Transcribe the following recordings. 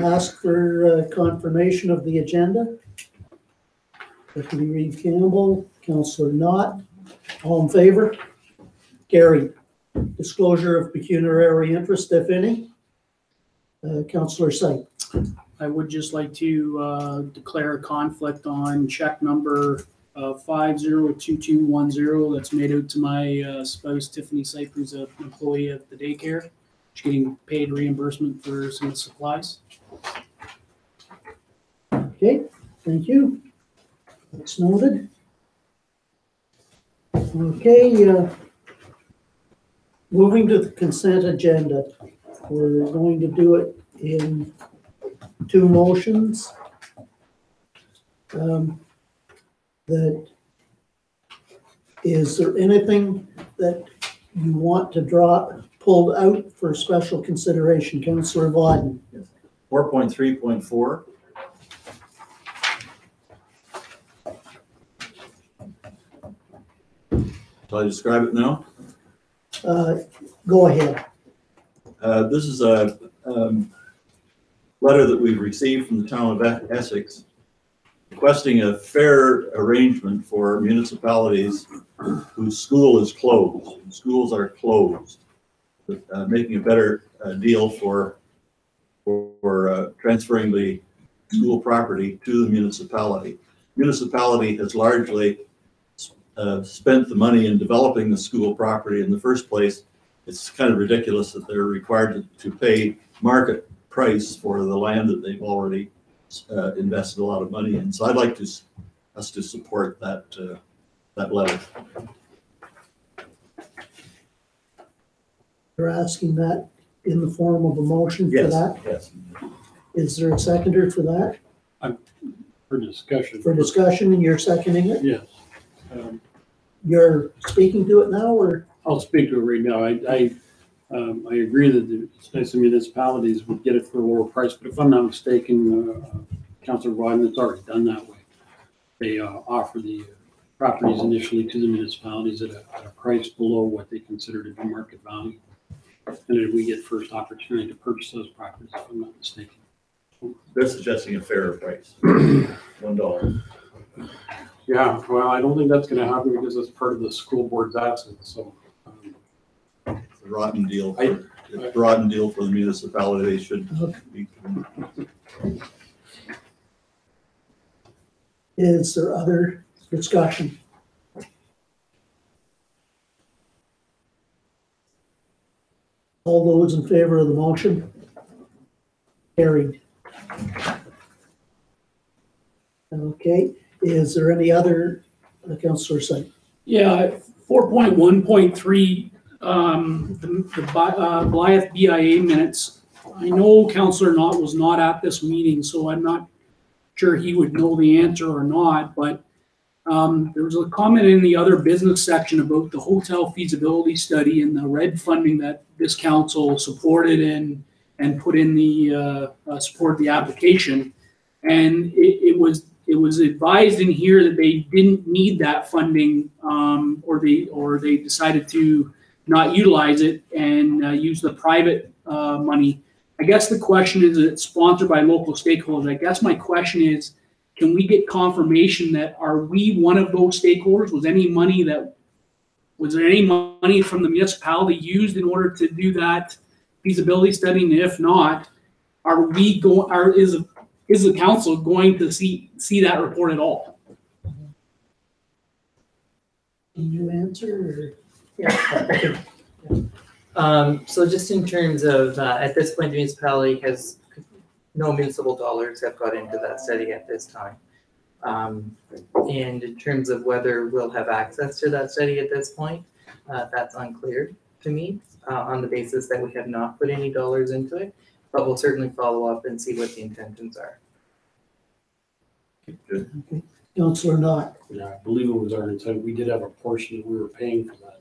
ask for confirmation of the agenda. Deputy Reeve Campbell, Councillor Knott, all in favor? Carried. Disclosure of pecuniary interest, if any. Councillor Syke. I would just like to declare a conflict on check number 502210 that's made out to my spouse, Tiffany Sype, who's an employee of the daycare. She's getting paid reimbursement for some supplies. Okay, thank you. That's noted. Okay, moving to the consent agenda. We're going to do it in two motions. Is there anything that you want to pulled out for special consideration? Councillor Vodden. 4.3.4. Shall I describe it now? Go ahead. This is a letter that we've received from the town of Essex requesting a fair arrangement for municipalities whose school is closed. Schools are closed, making a better deal for transferring the school property to the municipality. Municipality has largely spent the money in developing the school property in the first place. It's kind of ridiculous that they're required to pay market price for the land that they've already invested a lot of money in. So I'd like us to support that letter. You're asking that in the form of a motion for that? Yes. Is there a seconder for that? For discussion. For discussion, and you're seconding it? Yes. You're speaking to it now, or? I'll speak to it right now. I agree that it's nice that municipalities would get it for a lower price, but if I'm not mistaken, Councillor Wyden, it's already done that way. They offer the properties initially to the municipalities at a price below what they consider to be market value. And then we get first opportunity to purchase those properties, if I'm not mistaken. They're suggesting a fairer price, $1. Yeah, well, I don't think that's going to happen because it's part of the school board's assets. So it's a rotten deal. It's a rotten deal for the municipality. They should be. Is there other discussion? All those in favor of the motion? Carried. Okay. Is there any other, Councillor Syke? Yeah, 4.1.3, the Blythe BIA minutes. I know Councillor Knott was not at this meeting, so I'm not sure he would know the answer or not, but there was a comment in the other business section about the hotel feasibility study and the red funding that this council supported and put in the support the application. And it was advised in here that they didn't need that funding, or they decided to not utilize it and use the private money. I guess the question is, it's sponsored by local stakeholders. I guess my question is, can we get confirmation that are we one of those stakeholders? Was there any money from the municipality used in order to do that feasibility study? And if not, is the council going to see that report at all? Can you answer? Yeah. So just in terms of, at this point, the municipality has no municipal dollars have got into that study at this time. And in terms of whether we'll have access to that study at this point, that's unclear to me on the basis that we have not put any dollars into it, but we'll certainly follow up and see what the intentions are. Good. Okay. Councillor Knott. yeah, I believe it was our intent. We did have a portion that we were paying for that.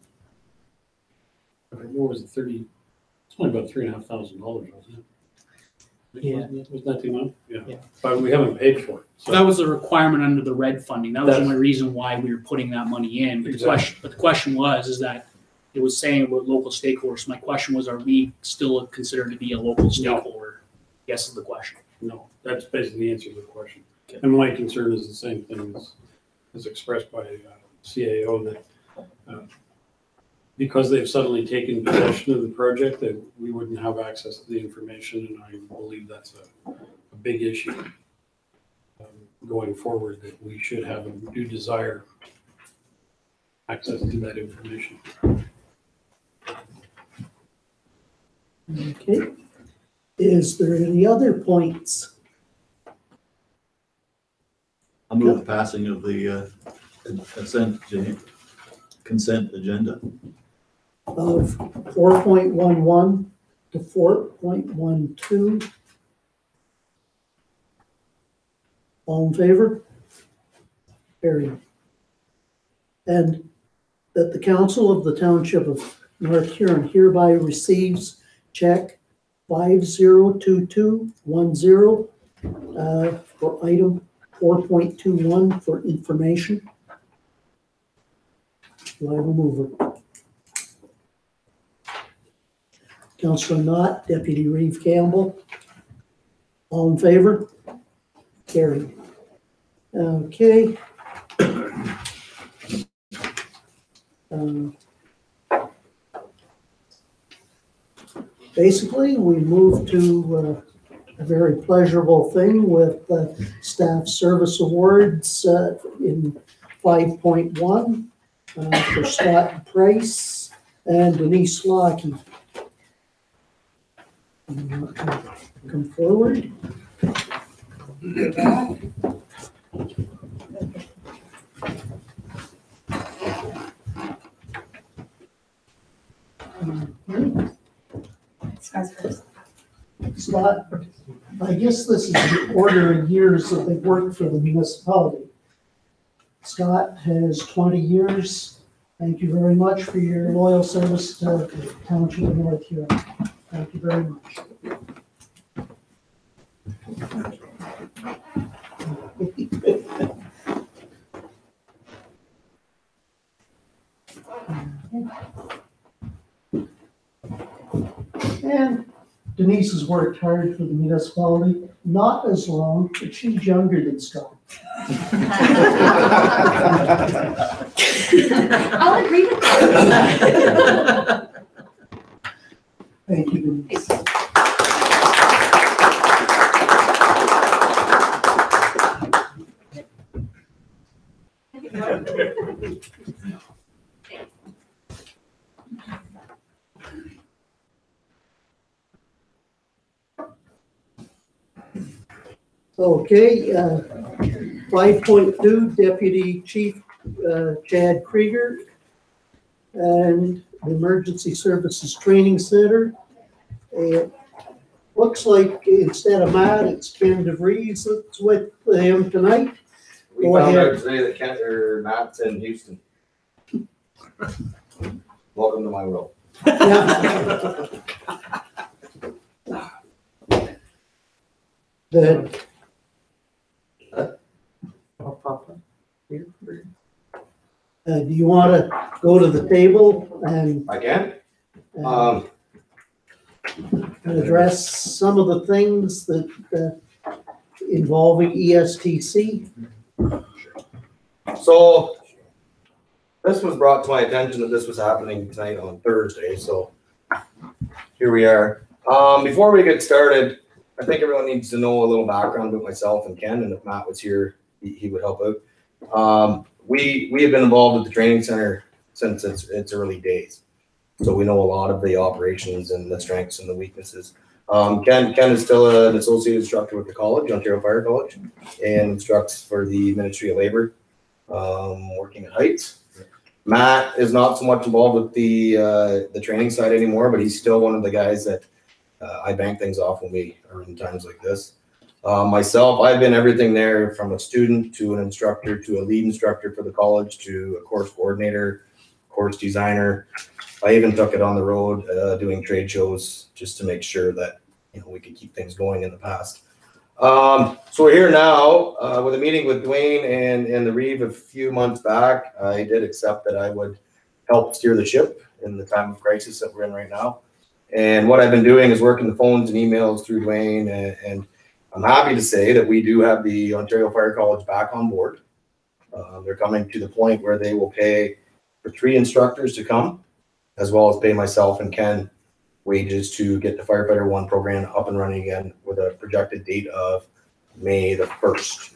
What was it? It's only about $3,500, wasn't it? Yeah. Was that the amount? Yeah. Yeah. But we haven't paid for it. So that was a requirement under the red funding. That was the That's- only reason why we were putting that money in. But Exactly. the question was that it was saying about local stakeholders. My question was, are we still considered to be a local stakeholder? Yes is the question. No, that's basically the answer to the question. And my concern is the same thing as expressed by CAO, that because they've suddenly taken possession of the project, that we wouldn't have access to the information, and I believe that's a big issue going forward, that we should have a due desire access to that information. Okay. Is there any other points? I move the passing of the consent agenda. Of 4.11 to 4.12. All in favor? Carried. And that the council of the Township of North Huron hereby receives check 502210 for item 4.21 for information. Do I have a mover? Councillor Knott, Deputy Reeve Campbell. All in favor? Carried. Okay. Basically, we move to a very pleasurable thing with staff service awards in 5.1 for Scott Price and Denise Lockey. Come forward. Scott, I guess this is the order of years that they've worked for the municipality. Scott has 20 years. Thank you very much for your loyal service to the Township of North Huron. Thank you very much. And Denise has worked hard for the municipality, not as long, but she's younger than Scott. I'll agree with that. Thank you, Denise. Okay, 5.2, Deputy Chief Chad Krieger and the Emergency Services Training Center. It looks like instead of Matt, it's Ken DeVries that's with him tonight. We Go found ahead. out today that Kent or Matt's in Houston. Welcome to my world. Yeah. The do you want to go to the table and I can. address some of the things that involving ESTC? So this was brought to my attention that this was happening tonight on Thursday. So here we are. Before we get started, I think everyone needs to know a little background about myself and Ken, and if Matt was here, he would help out. We have been involved with the training center since its early days. So we know a lot of the operations and the strengths and the weaknesses. Ken is still an associate instructor with the college, Ontario Fire College, and instructs for the Ministry of Labor, working at Heights. Matt is not so much involved with the training side anymore, but he's still one of the guys that I bank things off when we are in times like this. Myself, I've been everything there from a student to an instructor to a lead instructor for the college to a course coordinator, course designer. I even took it on the road doing trade shows just to make sure that we could keep things going in the past. So we're here now with a meeting with Dwayne and the Reeve a few months back. I did accept that I would help steer the ship in the time of crisis that we're in right now. And what I've been doing is working the phones and emails through Dwayne and I'm happy to say that we do have the Ontario Fire College back on board. They're coming to the point where they will pay for 3 instructors to come, as well as pay myself and Ken wages to get the Firefighter 1 program up and running again with a projected date of May the 1st.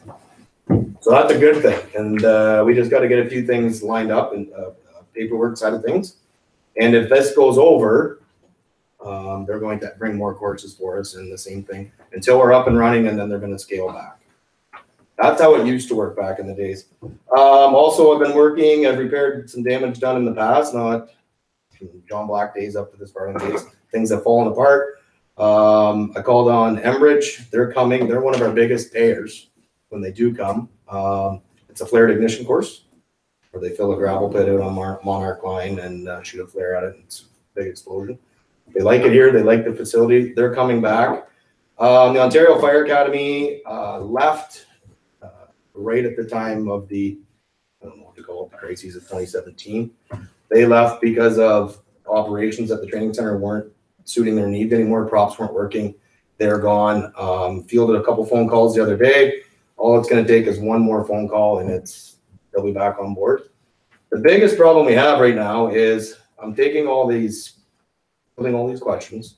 So that's a good thing. And we just got to get a few things lined up and paperwork side of things. And if this goes over, they're going to bring more courses for us and the same thing until we're up and running, and then they're going to scale back. That's how it used to work back in the days. Also, I've been working, I've repaired some damage done in the past, not from John Black days up to the Spartan days, things have fallen apart. I called on Enbridge, they're coming, they're one of our biggest payers when they do come. It's a flared ignition course where they fill a gravel pit out on Monarch Line and shoot a flare at it, and it's a big explosion. They like it here, they like the facility, they're coming back. The Ontario Fire Academy left right at the time of the, I don't know what to call it, the crises of 2017. They left because of operations at the training center weren't suiting their needs anymore. Props weren't working. They're gone. Fielded a couple phone calls the other day. All it's going to take is one more phone call and they'll be back on board. The biggest problem we have right now is I'm taking putting all these questions,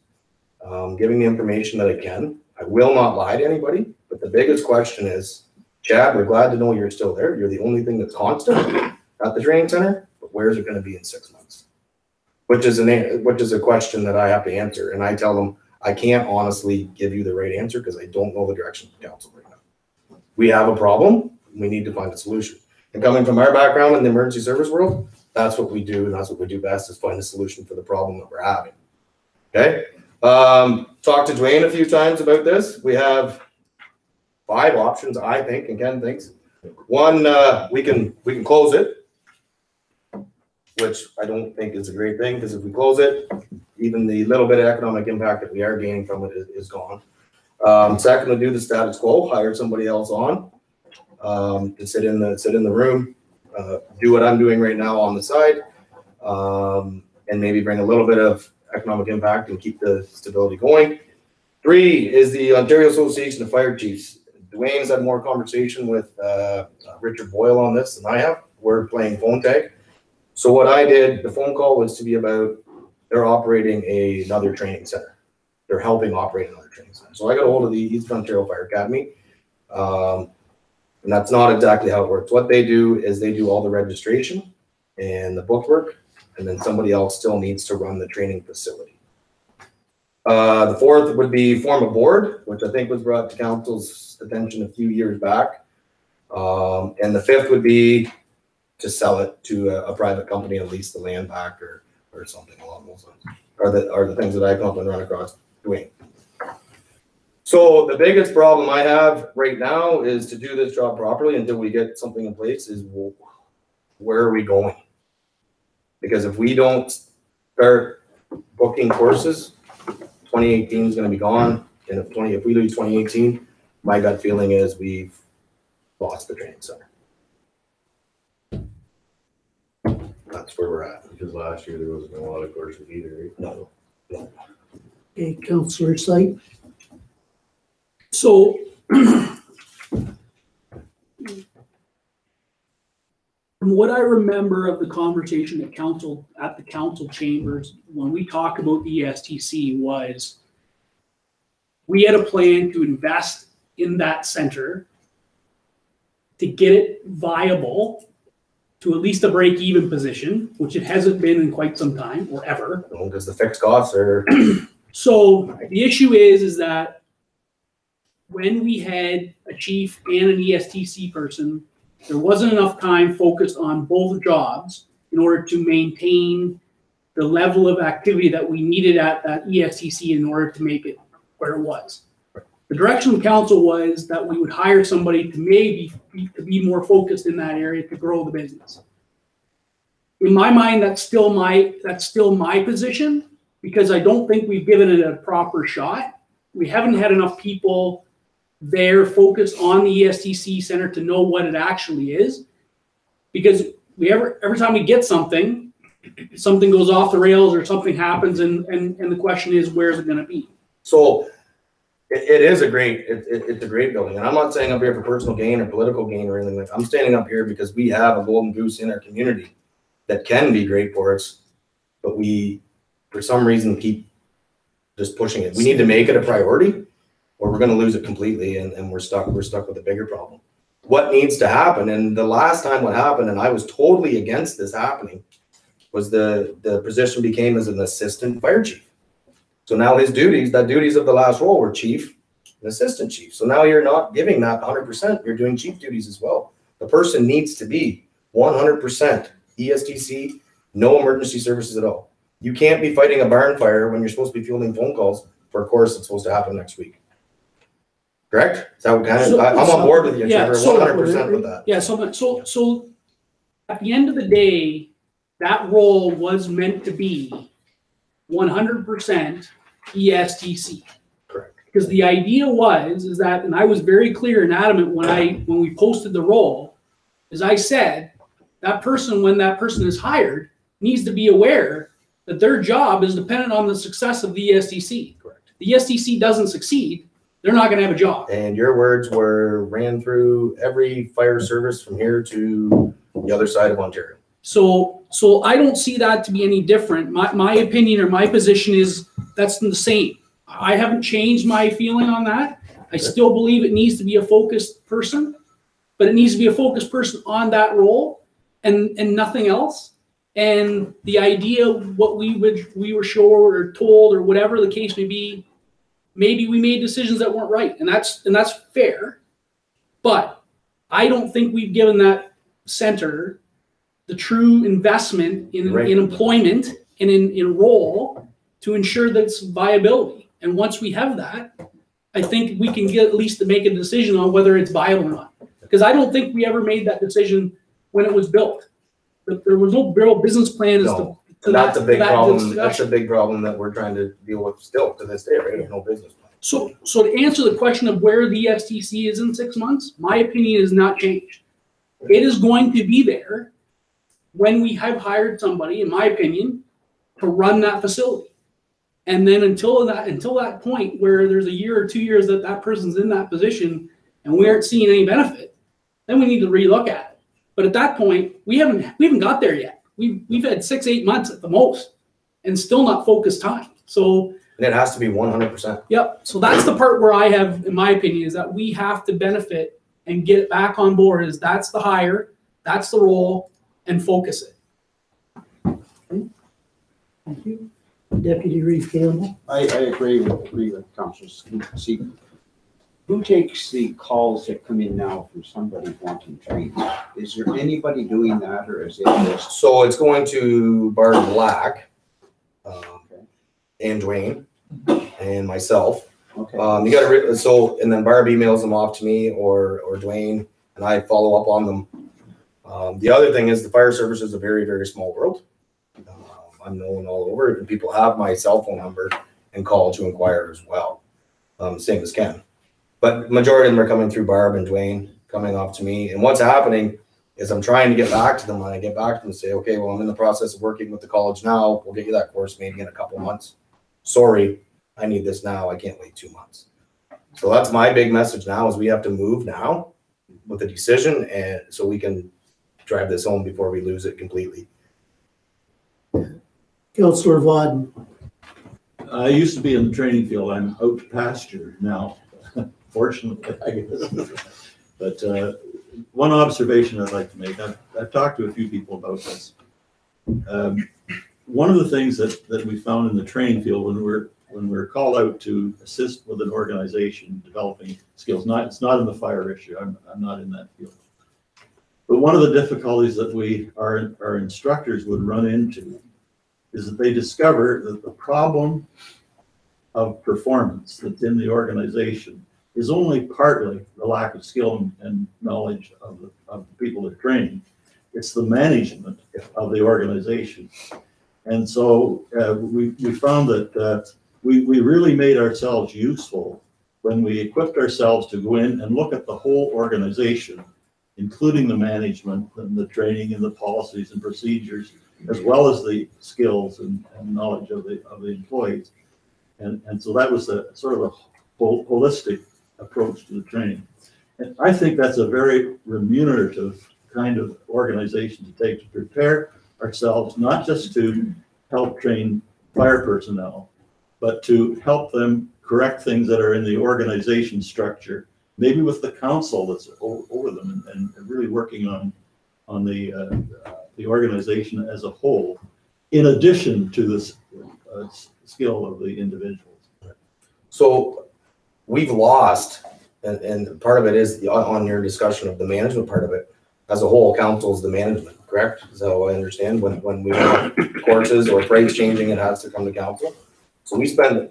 giving the information that I can. I will not lie to anybody, but the biggest question is, Chad, we're glad to know you're still there. You're the only thing that's constant at the training center, but where's it going to be in 6 months? Which is a question that I have to answer. And I tell them, I can't honestly give you the right answer because I don't know the direction of the council right now. We have a problem. We need to find a solution. And coming from our background in the emergency service world, that's what we do. And that's what we do best, is find a solution for the problem that we're having. Okay. Talked to Dwayne a few times about this. We have 5 options, I think, and Ken thinks. One, we can close it, which I don't think is a great thing, because if we close it, even the little bit of economic impact that we are gaining from it is gone. Second, to do the status quo, hire somebody else on to sit in the room, do what I'm doing right now on the side, and maybe bring a little bit of economic impact and keep the stability going. 3 is the Ontario Association of Fire Chiefs. Dwayne's had more conversation with Richard Boyle on this than I have. We're playing phone tag. So what I did, the phone call was to be about, they're operating another training center. They're helping operate another training center. So I got a hold of the East Ontario Fire Academy. And that's not exactly how it works. What they do is they do all the registration and the bookwork, and then somebody else still needs to run the training facility. The 4th would be form a board, which I think was brought to council's attention a few years back. And the 5th would be to sell it to a private company and lease the land back or something along those lines. Are the things that I come up and run across doing. So the biggest problem I have right now is to do this job properly until we get something in place is, where are we going? Because if we don't start booking courses, 2018 is going to be gone. And if we lose 2018, my gut feeling is we've lost the training center. That's where we're at. Because last year there wasn't a lot of courses either. Right? No. Okay, Councillor Sype. So from what I remember of the conversation at the council chambers, when we talked about the ESTC, was we had a plan to invest in that center to get it viable to at least a break-even position, which it hasn't been in quite some time or ever. Because the fixed costs are. So the issue is that when we had a chief and an ESTC person, there wasn't enough time focused on both jobs in order to maintain the level of activity that we needed at that ESTC in order to make it where it was. The direction of council was that we would hire somebody to be more focused in that area to grow the business. In my mind, that's still my position, because I don't think we've given it a proper shot. We haven't had enough people there focused on the ESTC center to know what it actually is, because every time we get something goes off the rails or something happens, and the question is, where is it going to be? So it is a great, it's a great building. And I'm not saying up here for personal gain or political gain or anything like that. I'm standing up here because we have a golden goose in our community that can be great for us, but we, for some reason, keep just pushing it. We need to make it a priority or we're going to lose it completely and we're stuck with a bigger problem. What needs to happen, and the last time what happened, and I was totally against this happening, was the position became as an assistant fire chief. So now his duties, the duties of the last role were chief and assistant chief. So now you're not giving that 100%, you're doing chief duties as well. The person needs to be 100% ESTC, no emergency services at all. You can't be fighting a barn fire when you're supposed to be fielding phone calls for a course that's supposed to happen next week. Correct? Is that what kind of, I'm on board with you, Trevor, 100% with that. Yeah, so at the end of the day, that role was meant to be 100% ESTC. Correct. Because the idea is that, and I was very clear and adamant when we posted the role, is I said, that person, when that person is hired, needs to be aware that their job is dependent on the success of the ESTC. Correct. The ESTC doesn't succeed, they're not going to have a job. And your words were ran through every fire service from here to the other side of Ontario. So I don't see that to be any different. My opinion or my position is that's the same. I haven't changed my feeling on that. I still believe it needs to be a focused person, but it needs to be a focused person on that role and nothing else. And the idea of what we were showed or told or whatever the case may be, maybe we made decisions that weren't right, and that's fair. But I don't think we've given that center the true investment in employment and in role to ensure that it's viability. And once we have that, I think we can get at least to make a decision on whether it's viable or not. Because I don't think we ever made that decision when it was built. There was no real business plan as to That's a big problem. That's discussion. a big problem that we're trying to deal with still to this day, right? There's no business plan. So to answer the question of where the ESTC is in 6 months, my opinion has not changed. It is going to be there when we have hired somebody, in my opinion, to run that facility. And then until that point where there's a year or 2 years that person's in that position and we aren't seeing any benefit, then we need to relook at it. But at that point, we haven't got there yet. We've had 6-8 months at the most and still not focused time. So And it has to be 100%. yep. So that's the part where I have, in my opinion, is that we have to benefit and get it back on board. Is that's the hire, that's the role, and focus it. Thank you. Deputy Reeve Campbell. I agree with Councillor Seaton. Who takes the calls that come in now from somebody wanting trees? Is there anybody doing that, or is it just? So it's going to Barb Black, and Dwayne, and myself. Okay. You got to and then Barb emails them off to me or Dwayne, and I follow up on them. The other thing is the fire service is a very, very small world. I'm known all over, and people have my cell phone number and call to inquire as well. Same as Ken. But majority of them are coming through Barb and Dwayne, coming off to me. And what's happening is I'm trying to get back to them. When I get back to them and say, okay, well, I'm in the process of working with the college now. We'll get you that course maybe in a couple months. Sorry, I need this now. I can't wait 2 months. So that's my big message now is we have to move now with a decision, and so we can drive this home before we lose it completely. Councillor Vodden. I used to be in the training field. I'm out to pasture now, fortunately, I guess. But one observation I'd like to make, I've talked to a few people about this. One of the things that we found in the training field when we're called out to assist with an organization developing skills, it's not in the fire issue. I'm not in that field. But one of the difficulties that our instructors would run into is that they discover that the problem of performance that's in the organization is only partly the lack of skill and knowledge of the people they're training. It's the management of the organization. And so we found that we really made ourselves useful when we equipped ourselves to go in and look at the whole organization, including the management and the training and the policies and procedures, as well as the skills and knowledge of the employees. And so that was a sort of holistic approach to the training. And I think that's a very remunerative kind of organization to take, to prepare ourselves, not just to help train fire personnel, but to help them correct things that are in the organization structure, maybe with the council that's over them, and really working on the organization as a whole, in addition to this skill of the individuals. So we've lost, and part of it is on your discussion of the management part of it. As a whole, council is the management, correct? Is that what I understand? When we have courses or price changing, it has to come to council. So we spend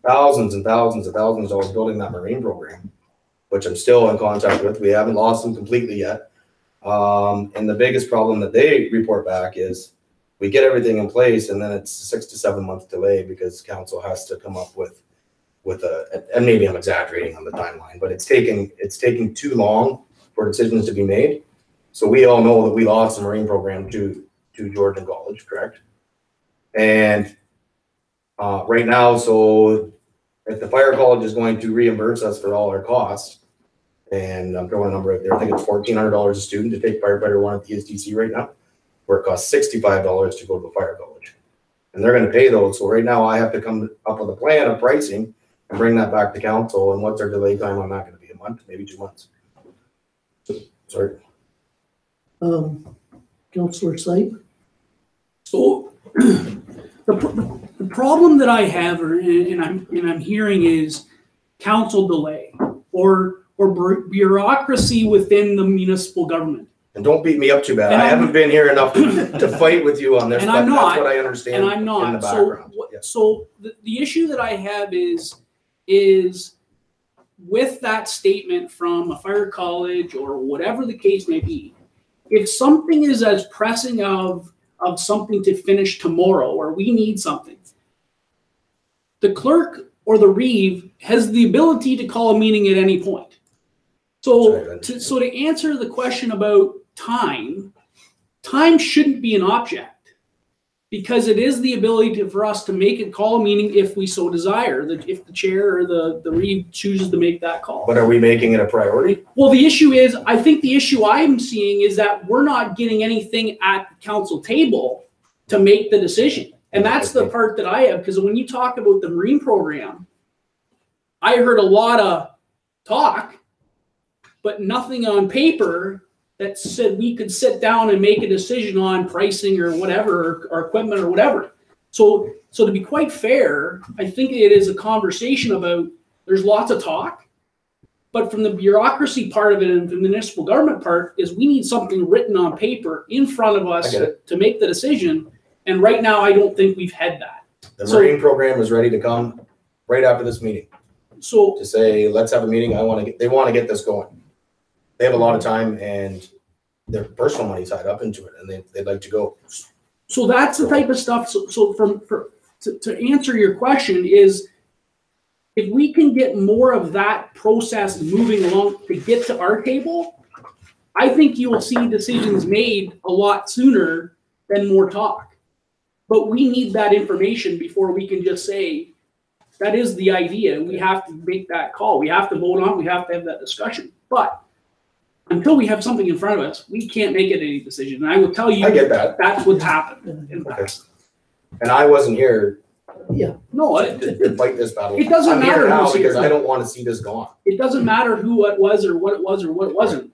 thousands and thousands and thousands of dollars building that marine program, which I'm still in contact with. We haven't lost them completely yet. And the biggest problem that they report back is we get everything in place, and then it's 6 to 7 month delay because council has to come up with and maybe I'm exaggerating on the timeline, but it's taking too long for decisions to be made. So we all know that we lost the marine program to Georgian College, correct? And right now, so if the fire college is going to reimburse us for all our costs, and I'm throwing a number out there, I think it's $1,400 a student to take firefighter 1 at the ESDC right now, where it costs $65 to go to the fire college. And they're going to pay those. So right now I have to come up with a plan of pricing and bring that back to council. And what's our delay time on that going to be? A month, maybe 2 months. Sorry. Councillor Sype? So the problem that I have, and I'm hearing, is council delay or bureaucracy within the municipal government. And don't beat me up too bad. And I haven't been here enough to fight with you on this, and but I'm not, that's what I understand and I'm not. in the background. So the issue that I have is with that statement from a fire college or whatever the case may be, if something is as pressing of something to finish tomorrow, or we need something, the clerk or the reeve has the ability to call a meeting at any point. So to answer the question about time shouldn't be an object, because it is the ability for us to make and call a meeting if we so desire, if the chair or the reeve chooses to make that call. But are we making it a priority? Well, the issue is, I think the issue I'm seeing is that we're not getting anything at the council table to make the decision. And that's the part that I have, because when you talk about the marine program, I heard a lot of talk, but nothing on paper that said we could sit down and make a decision on pricing or whatever, or equipment or whatever. So to be quite fair, I think it is a conversation about, there's lots of talk, but from the bureaucracy part of it and the municipal government part is we need something written on paper in front of us to make the decision. And right now, I don't think we've had that. The marine program is ready to come right after this meeting. So to say, let's have a meeting. They want to get this going. They have a lot of time and their personal money tied up into it, and they'd like to go. So that's the type of stuff. So to answer your question is, if we can get more of that process moving along to get to our table, I think you will see decisions made a lot sooner than more talk. But we need that information before we can just say, that is the idea. We have to make that call. We have to vote on it. We have to have that discussion. But until we have something in front of us, we can't make any decision. And I will tell you, I get that. That's what happened in the past. And I wasn't here No, to fight this battle. It doesn't I'm matter here now who's because here. I don't want to see this gone. It doesn't matter who it was or what it was or what it wasn't.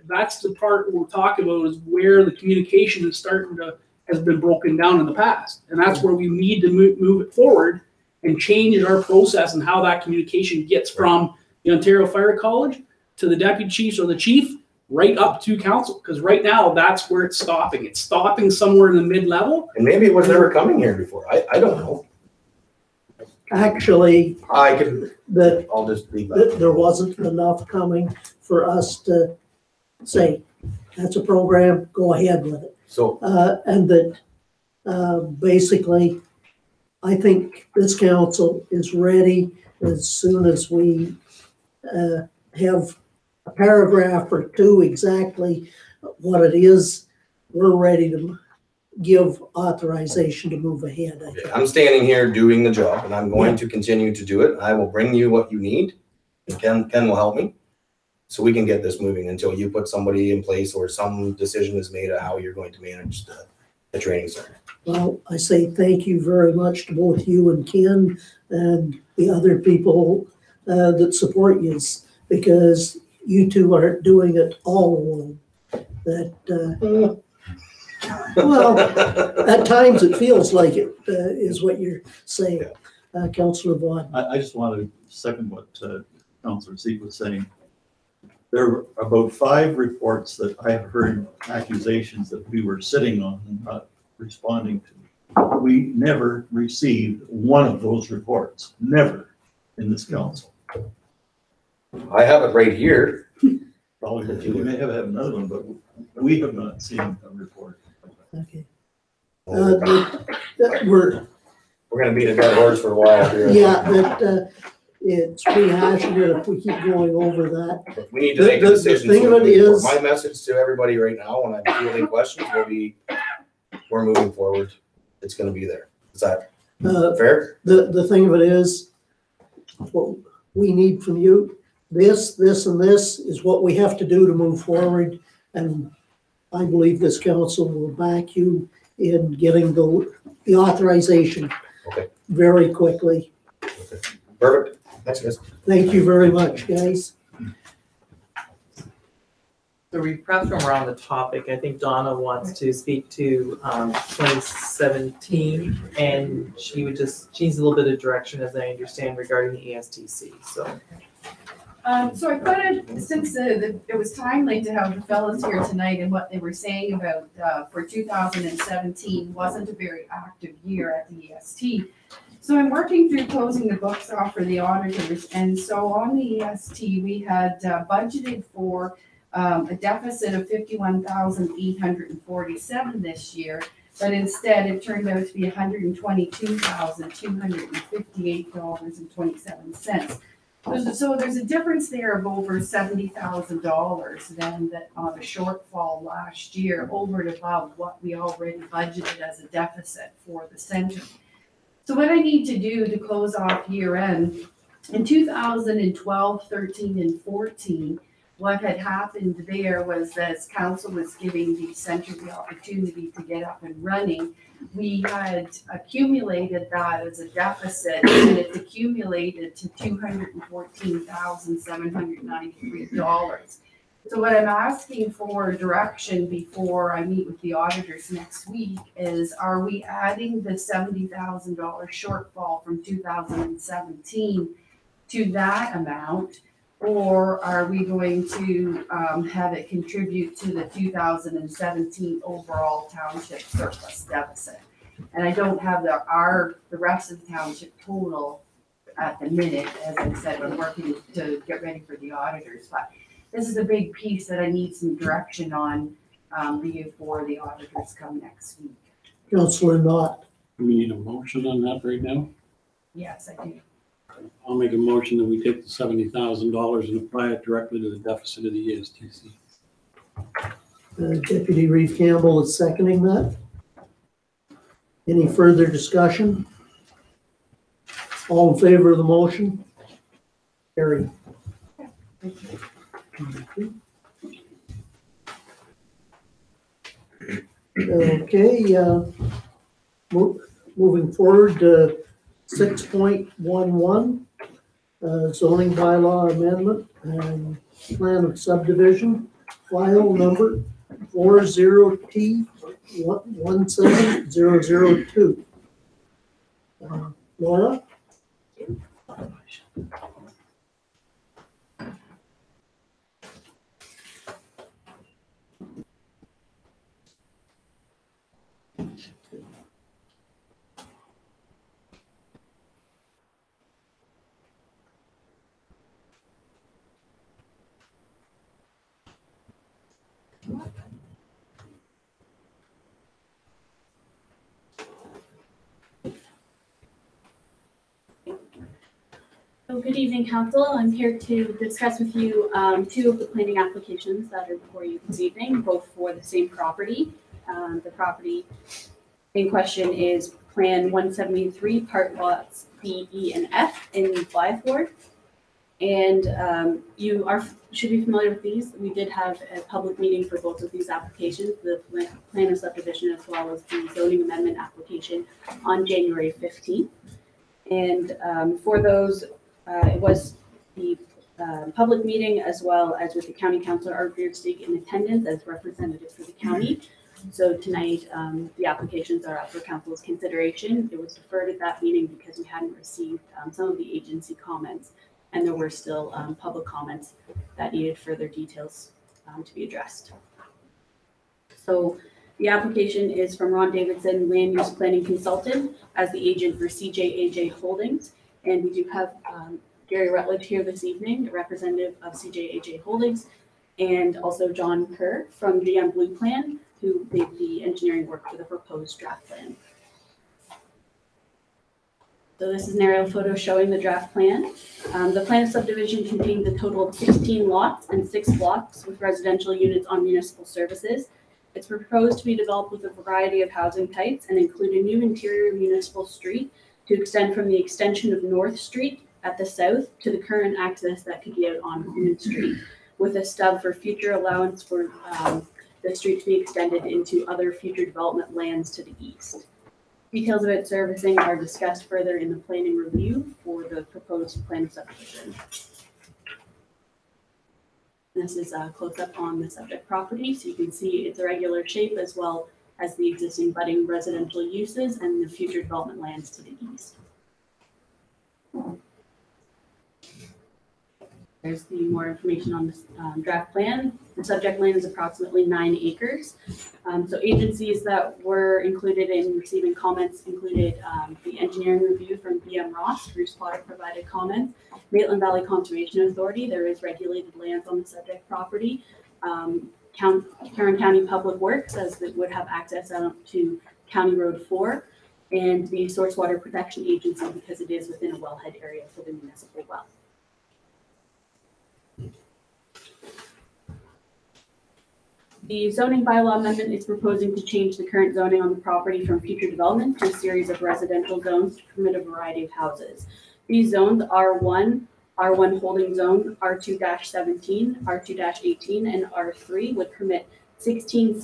That's the part we're talking about, is where the communication has been broken down in the past. And that's where we need to move it forward and change our process and how that communication gets from the Ontario Fire College to the deputy chiefs or the chief right up to council. Because right now, that's where it's stopping. It's stopping somewhere in the mid-level. And maybe it was never coming here before. I don't know. Actually, I'll just leave that. there wasn't enough coming for us to say, that's a program, go ahead with it. So and that basically, I think this council is ready as soon as we have a paragraph or two exactly what it is. We're ready to give authorization to move ahead. I think. I'm standing here doing the job and I'm going to continue to do it. I will bring you what you need. And Ken will help me. So we can get this moving until you put somebody in place or some decision is made of how you're going to manage the training center. Well, I say thank you very much to both you and Ken and the other people that support you, because you two aren't doing it all alone. That, well, at times it feels like it is what you're saying, Councillor Vaughn. I just want to second what Councillor Seat was saying. There were about 5 reports that I have heard accusations that we were sitting on and not responding to. We never received one of those reports, never in this council. I have it right here. Probably that you may have another one, but we have not seen a report. Okay. We're We're, gonna beat a dead horse for a while here. yeah, that it's rehashing it if we keep going over that. We need to make a decision. The thing of it is, my message to everybody right now, when I'm fielding questions, will be, we're moving forward. It's gonna be there. Is that fair? the thing of it is, what we need from you, this, and this is what we have to do to move forward. And I believe this council will back you in getting the authorization very quickly. Okay. Perfect. Thanks, guys. Thank you very much, guys. So we perhaps when we're on the topic, I think Donna wants to speak to 2017, and she needs a little bit of direction, as I understand, regarding the ESTC. So So I thought since it was timely to have the fellows here tonight, and what they were saying about for 2017 wasn't a very active year at the EST. So I'm working through closing the books off for the auditors, and so on the EST we had budgeted for a deficit of $51,847 this year, but instead it turned out to be $122,258.27. So there's a difference there of over $70,000 then that on a shortfall last year over and above what we already budgeted as a deficit for the center. So what I need to do to close off year end, in 2012, 13, and 14, what had happened there was, as council was giving the center the opportunity to get up and running, we had accumulated that as a deficit, and it's accumulated to $214,793. So what I'm asking for direction before I meet with the auditors next week is, are we adding the $70,000 shortfall from 2017 to that amount? Or are we going to have it contribute to the 2017 overall township surplus deficit? And I don't have the rest of the township total at the minute. As I said, I'm working to get ready for the auditors, but this is a big piece that I need some direction on before the auditors come next week. Councillor Knott. Do we need a motion on that right now? Yes, I do. I'll make a motion that we take the $70,000 and apply it directly to the deficit of the ESTC. Deputy Reeve Campbell is seconding that. Any further discussion? All in favor of the motion? Carried. Okay, moving forward to 6.11, zoning bylaw amendment and plan of subdivision, file number 40T17002. Laura? So good evening, Council. I'm here to discuss with you 2 of the planning applications that are before you this evening, both for the same property. The property in question is Plan 173, part lots B, E, and F in Blythe Ward. And should be familiar with these. We did have a public meeting for both of these applications, the plan of subdivision as well as the zoning amendment application on January 15th. And for those, it was the public meeting as well as with the county councilor Art Beardstick in attendance as representative for the county. So tonight, the applications are up for council's consideration. It was deferred at that meeting because we hadn't received some of the agency comments, and there were still public comments that needed further details to be addressed. So the application is from Ron Davidson, Land Use Planning Consultant, as the agent for CJAJ Holdings. And we do have Gary Rutledge here this evening, the representative of CJAJ Holdings, and also John Kerr from GM Blue Plan, who did the engineering work for the proposed draft plan. So this is an aerial photo showing the draft plan. The plan of subdivision contains a total of 16 lots and 6 blocks with residential units on municipal services. It's proposed to be developed with a variety of housing types and include a new interior municipal street to extend from the extension of North Street at the south to the current access that could be out on Huron Street, with a stub for future allowance for the street to be extended into other future development lands to the east. Details of its servicing are discussed further in the planning review for the proposed plan of subdivision. This is a close-up on the subject property, so you can see its irregular shape as well as the existing budding residential uses and the future development lands to the east. There's the more information on this draft plan. The subject land is approximately 9 acres. So agencies that were included in receiving comments included the engineering review from BM Ross. Bruce Potter provided comments. Maitland Valley Conservation Authority, there is regulated lands on the subject property. Huron County Public Works, as it would have access out to County Road 4. And the Source Water Protection Agency, because it is within a wellhead area for the municipal well. The zoning bylaw amendment is proposing to change the current zoning on the property from future development to a series of residential zones to permit a variety of houses. These zones are R1 holding zone, R2-17, R2-18, and R3 would permit 16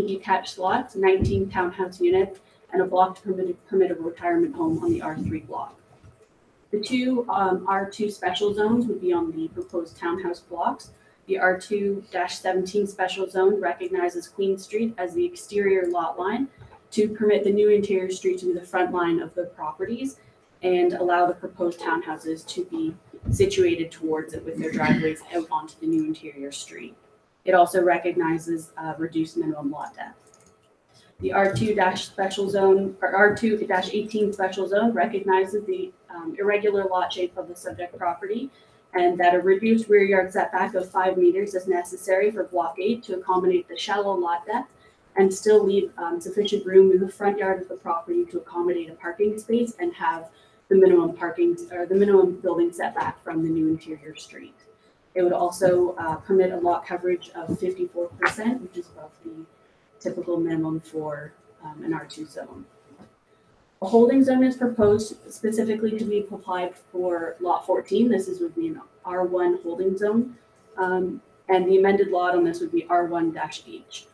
detached lots, 19 townhouse units, and a block to permit a retirement home on the R3 block. The two R2 special zones would be on the proposed townhouse blocks. The R2-17 special zone recognizes Queen Street as the exterior lot line to permit the new interior street to be the front line of the properties and allow the proposed townhouses to be situated towards it with their driveways out onto the new interior street. It also recognizes reduced minimum lot depth. The R2- special zone or R2-18 special zone recognizes the irregular lot shape of the subject property and that a reduced rear yard setback of 5 meters is necessary for block 8 to accommodate the shallow lot depth and still leave sufficient room in the front yard of the property to accommodate a parking space and have the minimum building setback from the new interior street. It would also permit a lot coverage of 54%, which is above the typical minimum for an R2 zone. A holding zone is proposed specifically to be applied for lot 14. This would be an R1 holding zone, and the amended lot on this would be R1-H.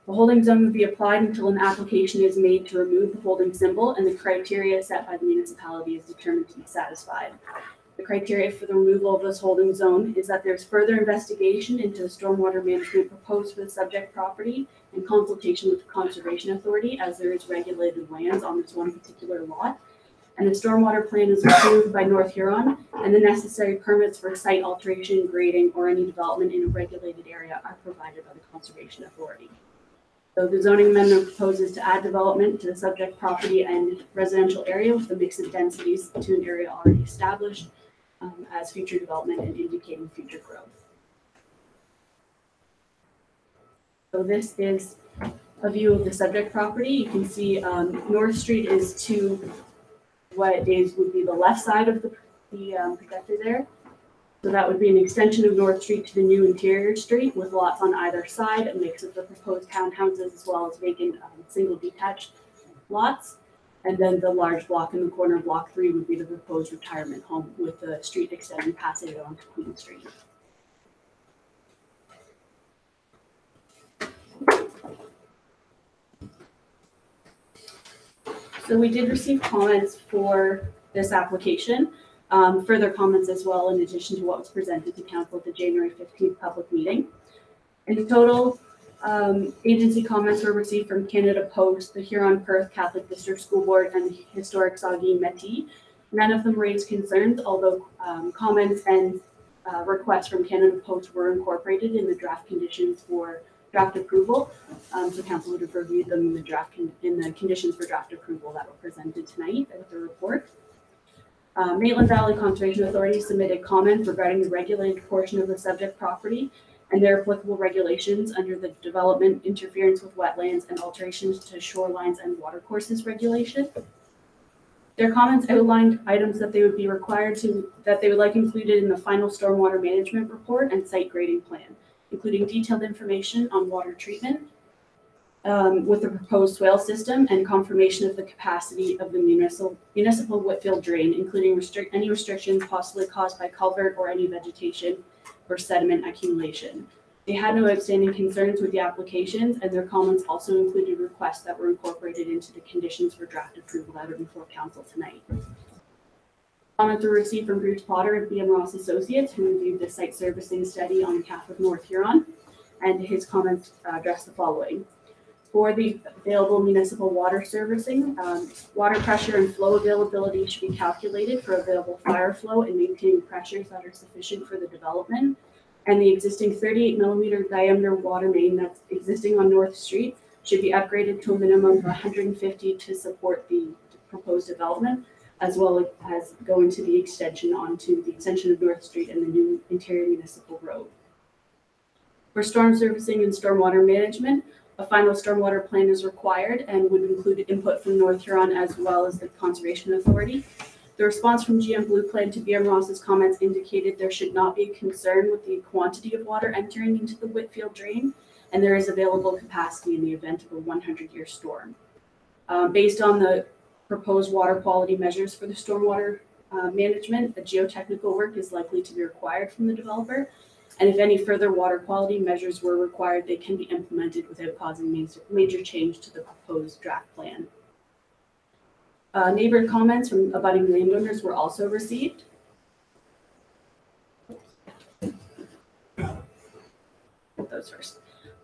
The holding zone would be applied until an application is made to remove the holding symbol and the criteria set by the municipality is determined to be satisfied. The criteria for the removal of this holding zone is that there's further investigation into the stormwater management proposed for the subject property in consultation with the Conservation Authority, as there is regulated lands on this one particular lot. And a stormwater plan is approved by North Huron, and the necessary permits for site alteration, grading, or any development in a regulated area are provided by the Conservation Authority. So the zoning amendment proposes to add development to the subject property and residential area with a mix of densities to an area already established as future development and indicating future growth. So this is a view of the subject property. You can see North Street is to what would be the left side of the projector there. So that would be an extension of North Street to the new interior street with lots on either side, a mix of the proposed townhouses as well as vacant single detached lots. And then the large block in the corner of Block 3 would be the proposed retirement home with the street extending past it onto Queen Street. So we did receive comments for this application, further comments as well in addition to what was presented to council at the January 15th public meeting. In total, agency comments were received from Canada Post, the Huron Perth Catholic District School Board, and the Historic Saugeen Métis. None of them raised concerns, although comments and requests from Canada Post were incorporated in the draft conditions for draft approval. So council would have reviewed them in the conditions for draft approval that were presented tonight with the report. Maitland Valley Conservation Authority submitted comments regarding the regulated portion of the subject property and their applicable regulations under the development, interference with wetlands, and alterations to shorelines and watercourses regulation. Their comments outlined items that they would be that they would like included in the final stormwater management report and site grading plan, including detailed information on water treatment with the proposed swale system and confirmation of the capacity of the municipal Whitfield drain, including any restrictions possibly caused by culvert or any vegetation or sediment accumulation. They had no outstanding concerns with the applications, and their comments also included requests that were incorporated into the conditions for draft approval that are before council tonight. Comments were received from Bruce Potter of BM Ross Associates, who reviewed the site servicing study on behalf of North Huron, and his comments address the following. For the available municipal water servicing, water pressure and flow availability should be calculated for available fire flow and maintaining pressures that are sufficient for the development. And the existing 38 millimeter diameter water main that's existing on North Street should be upgraded to a minimum of 150 to support the proposed development, as well as going to the extension onto the extension of North Street and the new interior municipal road. For storm servicing and stormwater management, a final stormwater plan is required and would include input from North Huron as well as the Conservation Authority. The response from GM Blue Plan to BM Ross's comments indicated there should not be a concern with the quantity of water entering into the Whitfield drain, and there is available capacity in the event of a 100-year storm. Based on the proposed water quality measures for the stormwater management, the geotechnical work is likely to be required from the developer. And if any further water quality measures were required, they can be implemented without causing major change to the proposed draft plan. Neighbor comments from abutting landowners were also received. Those first.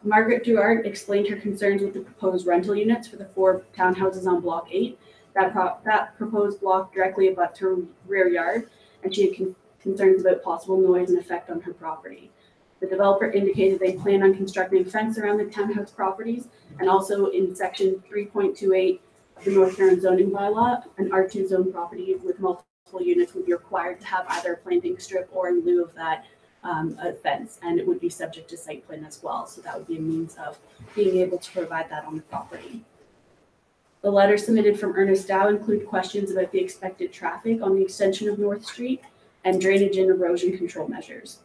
Margaret Duart explained her concerns with the proposed rental units for the 4 townhouses on Block 8. That proposed block directly abuts her rear yard, and she had concerns about possible noise and effect on her property. The developer indicated they plan on constructing a fence around the townhouse properties, and also in section 3.28 of the North Huron zoning bylaw, an R2 zone property with multiple units would be required to have either a planting strip or, in lieu of that, a fence, and it would be subject to site plan as well. So that would be a means of being able to provide that on the property. The letter submitted from Ernest Dow include questions about the expected traffic on the extension of North Street and drainage and erosion control measures.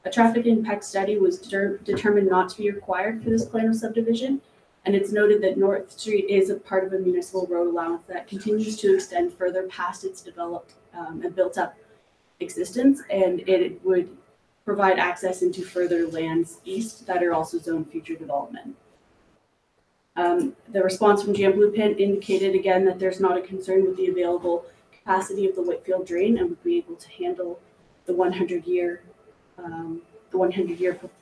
A traffic impact study was determined not to be required for this plan of subdivision, and it's noted that North Street is a part of a municipal road allowance that continues to extend further past its developed and built up existence, and it would provide access into further lands east that are also zoned future development. The response from GM Blue Pen indicated again that there's not a concern with the available capacity of the Whitfield drain and would be able to handle the 100-year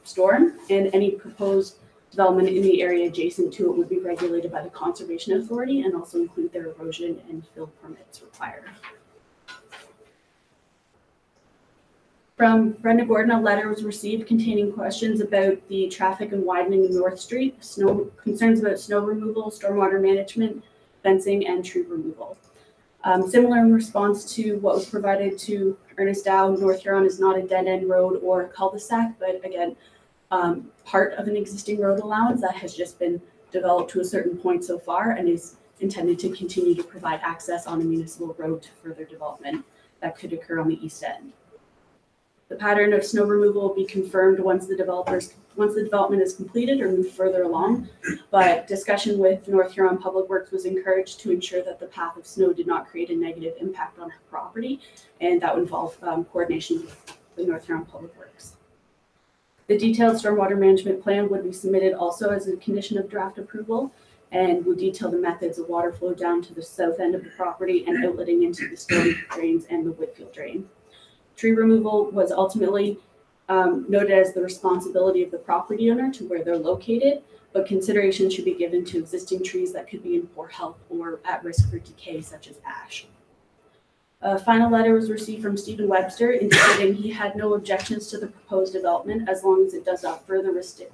storm, and any proposed development in the area adjacent to it would be regulated by the Conservation Authority and also include their erosion and fill permits required. From Brenda Gordon, a letter was received containing questions about the traffic and widening of North Street, concerns about snow removal, stormwater management, fencing, and tree removal. Similar in response to what was provided to Ernest Dow, North Huron is not a dead-end road or a cul-de-sac, but again, part of an existing road allowance that has just been developed to a certain point so far and is intended to continue to provide access on a municipal road to further development that could occur on the east end. The pattern of snow removal will be confirmed once the development is completed or moved further along. But discussion with North Huron Public Works was encouraged to ensure that the path of snow did not create a negative impact on her property, and that would involve coordination with the North Huron Public Works. The detailed stormwater management plan would be submitted also as a condition of draft approval and would detail the methods of water flow down to the south end of the property and outletting into the storm drains and the Whitfield drain. Tree removal was ultimately noted as the responsibility of the property owner to where they're located, but consideration should be given to existing trees that could be in poor health or at risk for decay, such as ash. A final letter was received from Stephen Webster indicating he had no objections to the proposed development as long as it does not further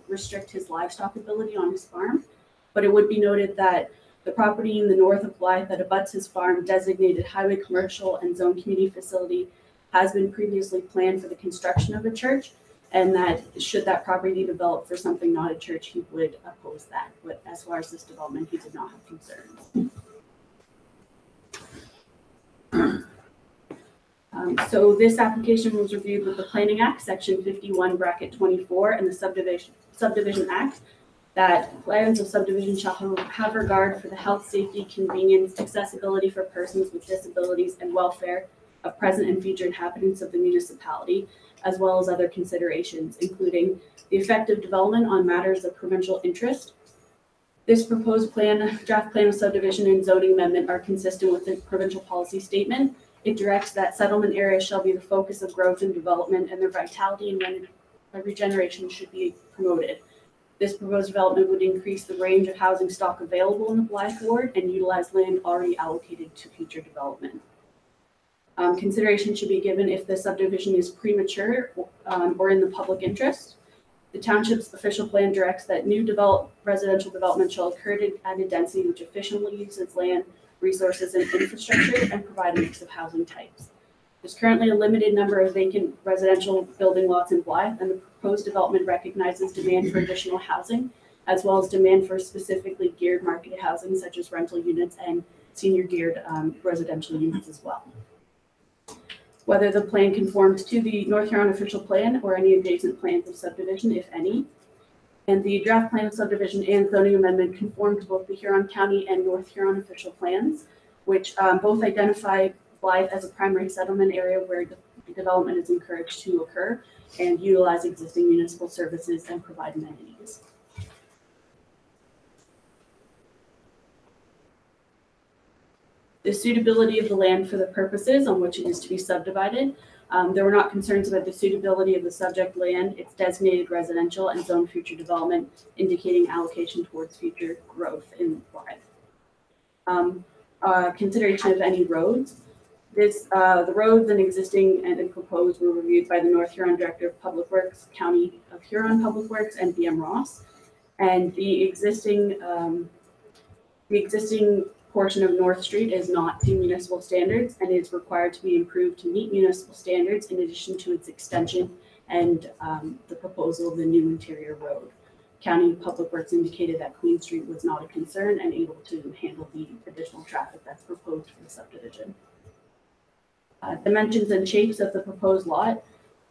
restrict his livestock ability on his farm. But it would be noted that the property in the north of Blythe that abuts his farm, designated highway, commercial, and zone community facility, has been previously planned for the construction of a church, and that should that property be developed for something not a church, he would oppose that. But as far as this development, he did not have concerns. So this application was reviewed with the Planning Act, Section 51(24), and the Subdivision Act, that plans of subdivision shall have regard for the health, safety, convenience, accessibility for persons with disabilities, and welfare of present and future inhabitants of the municipality, as well as other considerations, including the effect of development on matters of provincial interest. This proposed plan, draft plan of subdivision and zoning amendment are consistent with the provincial policy statement. It directs that settlement areas shall be the focus of growth and development, and their vitality and regeneration should be promoted. This proposed development would increase the range of housing stock available in the Blythe ward and utilize land already allocated to future development. Consideration should be given if the subdivision is premature or in the public interest. The township's official plan directs that new residential development shall occur at a density which efficiently uses land, resources, and infrastructure and provide a mix of housing types. There's currently a limited number of vacant residential building lots in Blythe, and the proposed development recognizes demand for additional housing, as well as demand for specifically geared marketed housing, such as rental units and senior geared residential units as well. Whether the plan conforms to the North Huron official plan or any adjacent plans of subdivision, if any. And the draft plan of subdivision and zoning amendment conform to both the Huron County and North Huron official plans, which both identify Blythe as a primary settlement area where the development is encouraged to occur and utilize existing municipal services and provide amenities. The suitability of the land for the purposes on which it is to be subdivided. There were not concerns about the suitability of the subject land, its designated residential and zone future development, indicating allocation towards future growth in Blythe. Consideration of any roads. The roads and existing and proposed were reviewed by the North Huron Director of Public Works, County of Huron Public Works, and BM Ross. And the existing portion of North Street is not to municipal standards and is required to be improved to meet municipal standards in addition to its extension and the proposal of the new interior road. County Public Works indicated that Queen Street was not a concern and able to handle the additional traffic that's proposed for the subdivision. Dimensions and shapes of the proposed lot.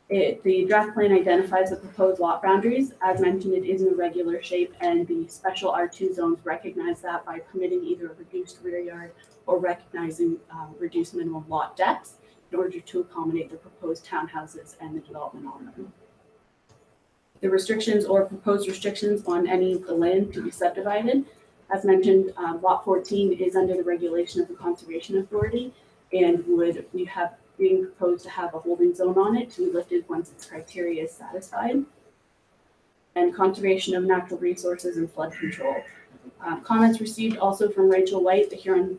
The draft plan identifies the proposed lot boundaries. As mentioned, it is an irregular shape, and the special R2 zones recognize that by permitting either a reduced rear yard or recognizing reduced minimum lot depths in order to accommodate the proposed townhouses and the development on them. The restrictions or proposed restrictions on any of the land to be subdivided. As mentioned, lot 14 is under the regulation of the Conservation Authority and we have being proposed to have a holding zone on it to be lifted once its criteria is satisfied. And conservation of natural resources and flood control. Comments received also from Rachel White, the Huron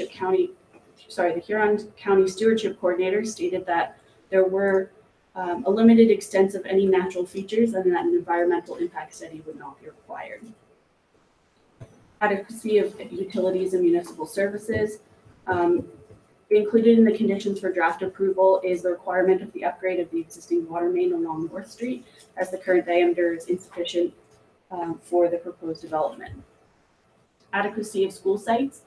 County Stewardship Coordinator, stated that there were a limited extent of any natural features and that an environmental impact study would not be required. Adequacy of utilities and municipal services. Included in the conditions for draft approval is the requirement of the upgrade of the existing water main along North Street, as the current diameter is insufficient for the proposed development. Adequacy of school sites.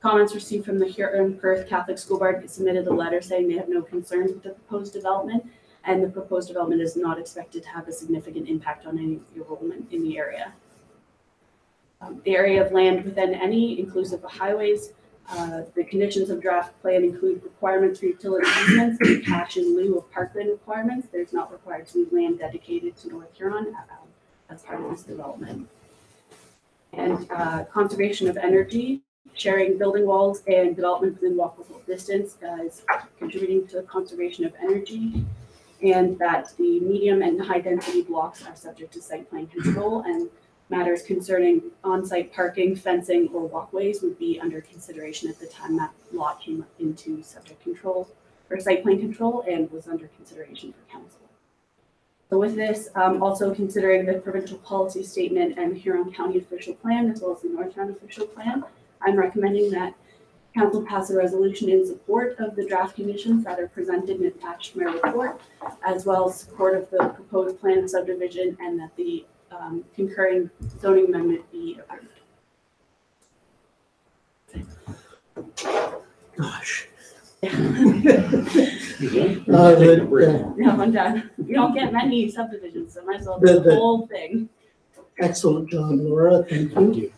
Comments received from the Huron Perth Catholic School Board submitted a letter saying they have no concerns with the proposed development, and the proposed development is not expected to have a significant impact on any enrollment in the area. The area of land within any, inclusive of highways, the conditions of draft plan include requirements for utility easements and cash in lieu of parkland requirements. There's not required to be land dedicated to North Huron as part of this development. And conservation of energy, sharing building walls and development within walkable distance is contributing to the conservation of energy, and that the medium and high density blocks are subject to site plan control, and matters concerning on-site parking, fencing, or walkways would be under consideration at the time that lot came into subject control or site plan control and was under consideration for council. So with this, also considering the provincial policy statement and the Huron County official plan, as well as the North Huron official plan, I'm recommending that council pass a resolution in support of the draft conditions that are presented and attached to my report, as well as support of the proposed plan of subdivision, and that the concurring zoning amendment be approved. Gosh. No, I'm done. You don't get many subdivisions, so might as well do the whole thing. Excellent job, Laura. Thank you.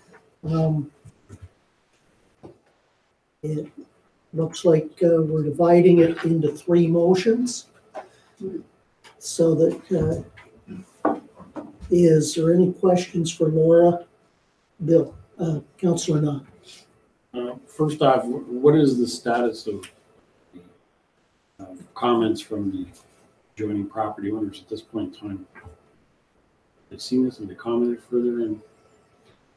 It looks like we're dividing it into 3 motions. So that, is there any questions for Laura? Bill, Councillor Knott. First off, what is the status of the comments from the adjoining property owners at this point in time? They've seen this and they commented further, and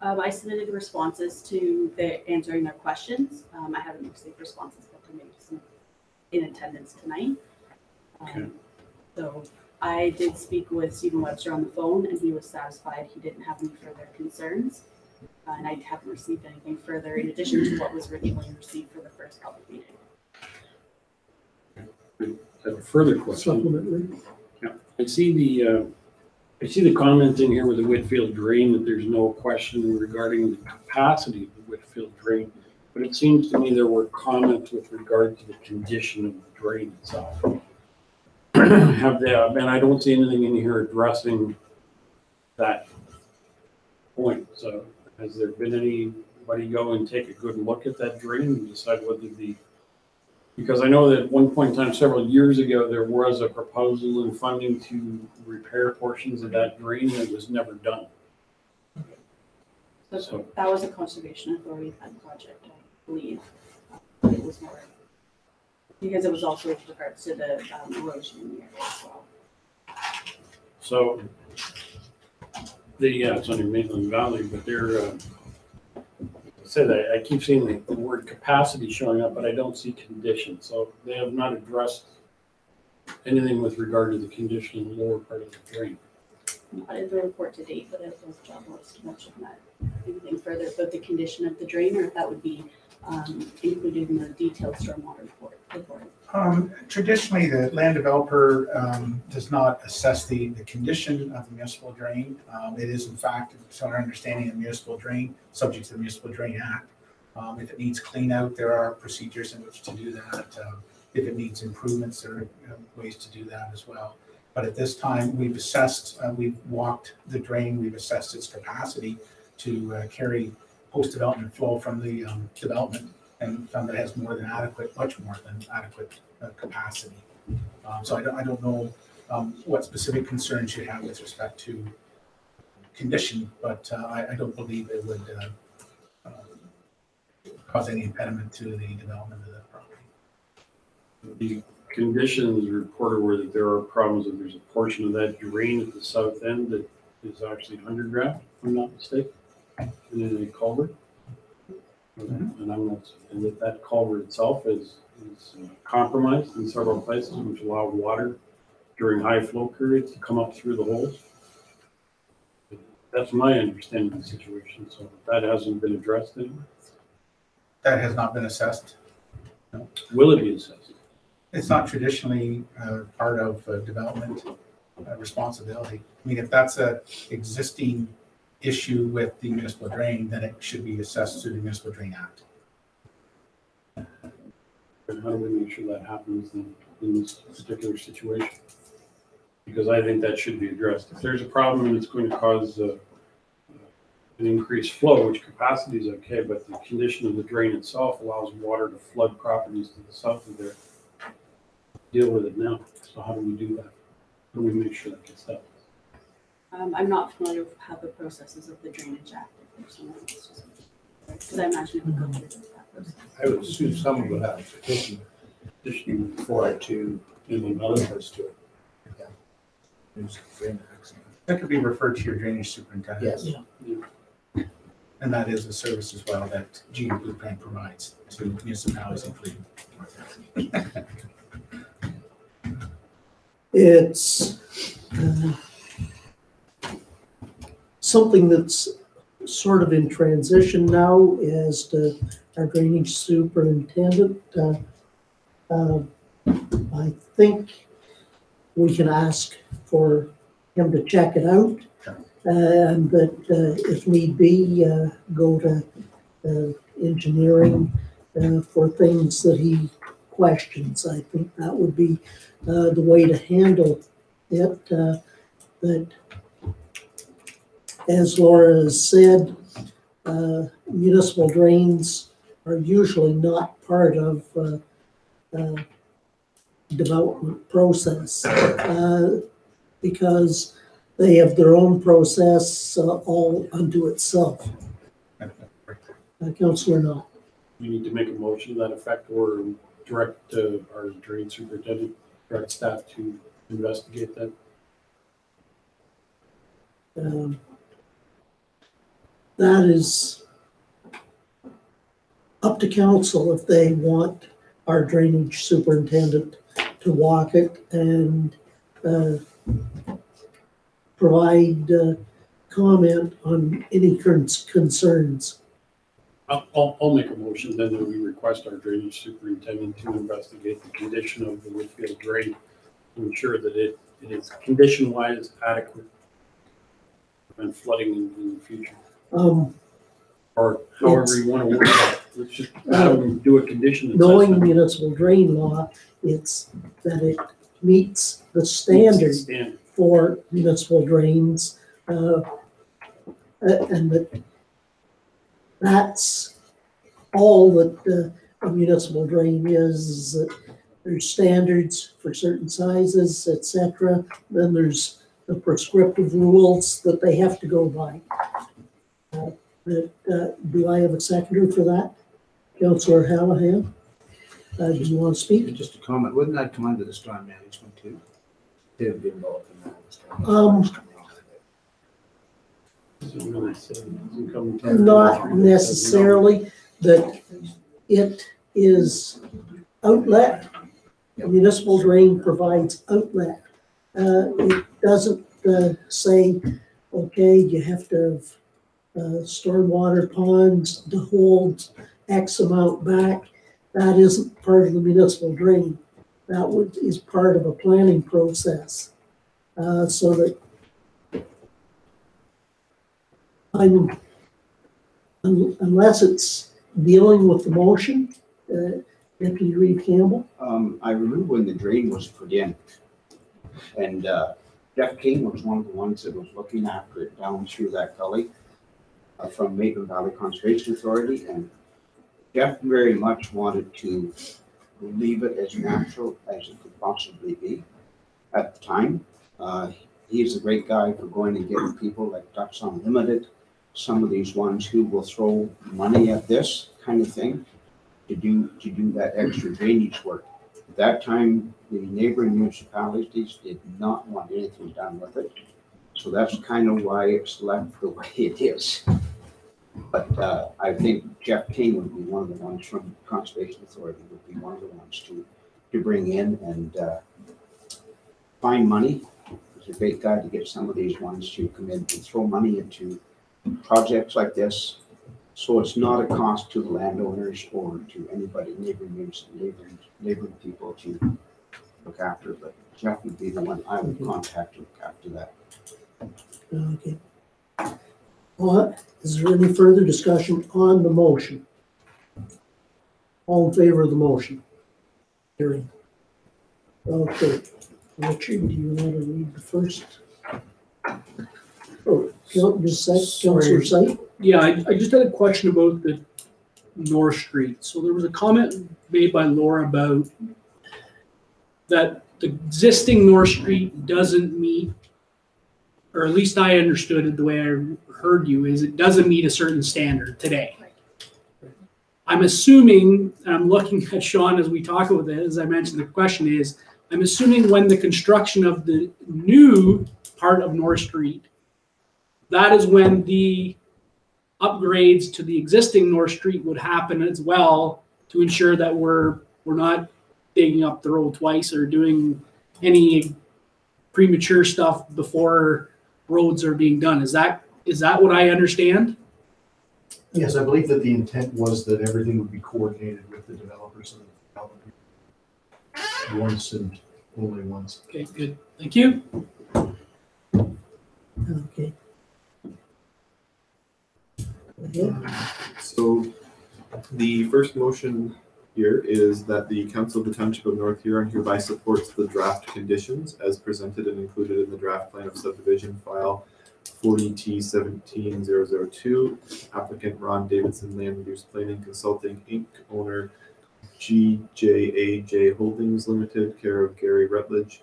I submitted responses to answering their questions. I haven't received responses, but there may be some in attendance tonight. Okay. So I did speak with Stephen Webster on the phone, and he was satisfied he didn't have any further concerns. And I haven't received anything further in addition to what was originally received for the first public meeting. I have a further question. Supplementary. Yeah, I see the comment in here with the Whitfield drain that there's no question regarding the capacity of the Whitfield drain, but it seems to me there were comments with regard to the condition of the drain itself. Have they, and I don't see anything in here addressing that point. So has there been anybody go and take a good look at that drain and decide whether because I know that at one point in time, several years ago, there was a proposal and funding to repair portions of that drain that was never done. So that was a conservation authority project, I believe. It was more because it was also with regards to the erosion in the area as well. So it's under Maitland Valley, but they're I keep seeing the word capacity showing up, but I don't see condition. So they have not addressed anything with regard to the condition in the lower part of the drain. Not in the report to date, but it was job was to mention that. Anything further about the condition of the drain, or if that would be included in the detailed stormwater report. Traditionally, the land developer does not assess the condition of the municipal drain. It is, in fact, it's our understanding, a municipal drain, subject to the Municipal Drain Act. If it needs clean out, there are procedures in which to do that. If it needs improvements, there are ways to do that as well. But at this time, we've assessed, we've walked the drain, we've assessed its capacity to carry post-development flow from the development, and found that it has more than adequate, much more than adequate capacity. So I don't know what specific concerns you have with respect to condition, but I don't believe it would cause any impediment to the development of the property. The conditions reported were that there are problems, and there's a portion of that drain at the south end that is actually underground, if I'm not mistaken, and then a culvert. And and that culvert itself is compromised in several places, which allow water during high flow periods to come up through the holes. That's my understanding of the situation. So that hasn't been addressed anymore. That has not been assessed. No. Will it be assessed? It's not traditionally part of development responsibility. I mean, if that's a existing issue with the municipal drain, then it should be assessed through the Municipal Drain Act. And how do we make sure that happens in this particular situation? Because I think that should be addressed. If there's a problem and it's going to cause an increased flow, which capacity is okay, but the condition of the drain itself allows water to flood properties to the south of there. Deal with it now. So how do we do that? How do we make sure that gets done? I'm not familiar with how the processes of the drainage act personally. Because I imagine it would go through that process. I would assume some of it has petition for it to, even other parts to it. That could be referred to your drainage superintendent. Yes. And that is a service as well that GU Blueprint provides to municipalities including. It's something that's sort of in transition now as to our drainage superintendent. I think we can ask for him to check it out. And that if need be, go to engineering for things that he questions. I think that would be the way to handle it. That, as Laura has said, municipal drains are usually not part of development process because they have their own process all unto itself. Councillor Knott. We need to make a motion to that effect or direct our drain superintendent, direct staff to investigate that. That is up to council if they want our drainage superintendent to walk it and provide comment on any concerns. I'll make a motion then that we request our drainage superintendent to investigate the condition of the Whitfield drain to ensure that it is condition-wise adequate and flooding in the future. Or however you want to word that. Let's just do a condition assessment. Knowing municipal drain law, it's that it meets the standard for municipal drains, and that's all that a municipal drain is that there's standards for certain sizes, etc. Then there's the prescriptive rules that they have to go by. Do I have a seconder for that? Councillor Hallahan, do you want to speak? Just a comment, wouldn't that come under the storm management too? They would be involved in that. Not necessarily, that it is outlet. Municipal drain provides outlet. It doesn't say, okay, you have to have stormwater ponds to hold X amount back. That isn't part of the municipal drain. That is part of a planning process. So that unless it's dealing with the motion, Deputy Reeve Campbell. I remember when the drain was put in, and Jeff King was one of the ones that was looking after it down through that gully from Maple Valley Conservation Authority, and Jeff very much wanted to leave it as natural as it could possibly be at the time. He's a great guy for going and getting people like Ducks Unlimited, some of these ones who will throw money at this kind of thing to do that extra drainage work. At that time, the neighboring municipalities did not want anything done with it. So that's kind of why it's left the way it is. But I think Jeff King would be one of the ones from Conservation Authority, would be one of the ones to bring in and find money. He's a great guy to get some of these ones to come in and throw money into projects like this. So it's not a cost to the landowners or to anybody, neighboring people to look after. But Jeff would be the one I would contact to look after that. Okay. What? Is there any further discussion on the motion? All in favor of the motion? Carried. Okay. Richard, do you want to read the first? Oh, Counselor Sorry. Site? Yeah, I just had a question about the North Street. So there was a comment made by Laura about that the existing North Street doesn't meet, or at least I understood it the way I heard you, is it doesn't meet a certain standard today. I'm assuming, and I'm looking at Sean as we talk about this, as I mentioned, the question is, I'm assuming when the construction of the new part of North Street, that is when the upgrades to the existing North Street would happen as well to ensure that we're not digging up the road twice or doing any premature stuff before roads are being done. Is that what I understand? Yes, I believe that the intent was that everything would be coordinated with the developers and the development. Once and only once. Okay, good. Thank you. Okay. So the first motion here is that the Council of the Township of North Huron hereby supports the draft conditions as presented and included in the draft plan of subdivision file 40T17002, applicant Ron Davidson Land Use Planning Consulting Inc., owner GJAJ Holdings Limited, care of Gary Rutledge,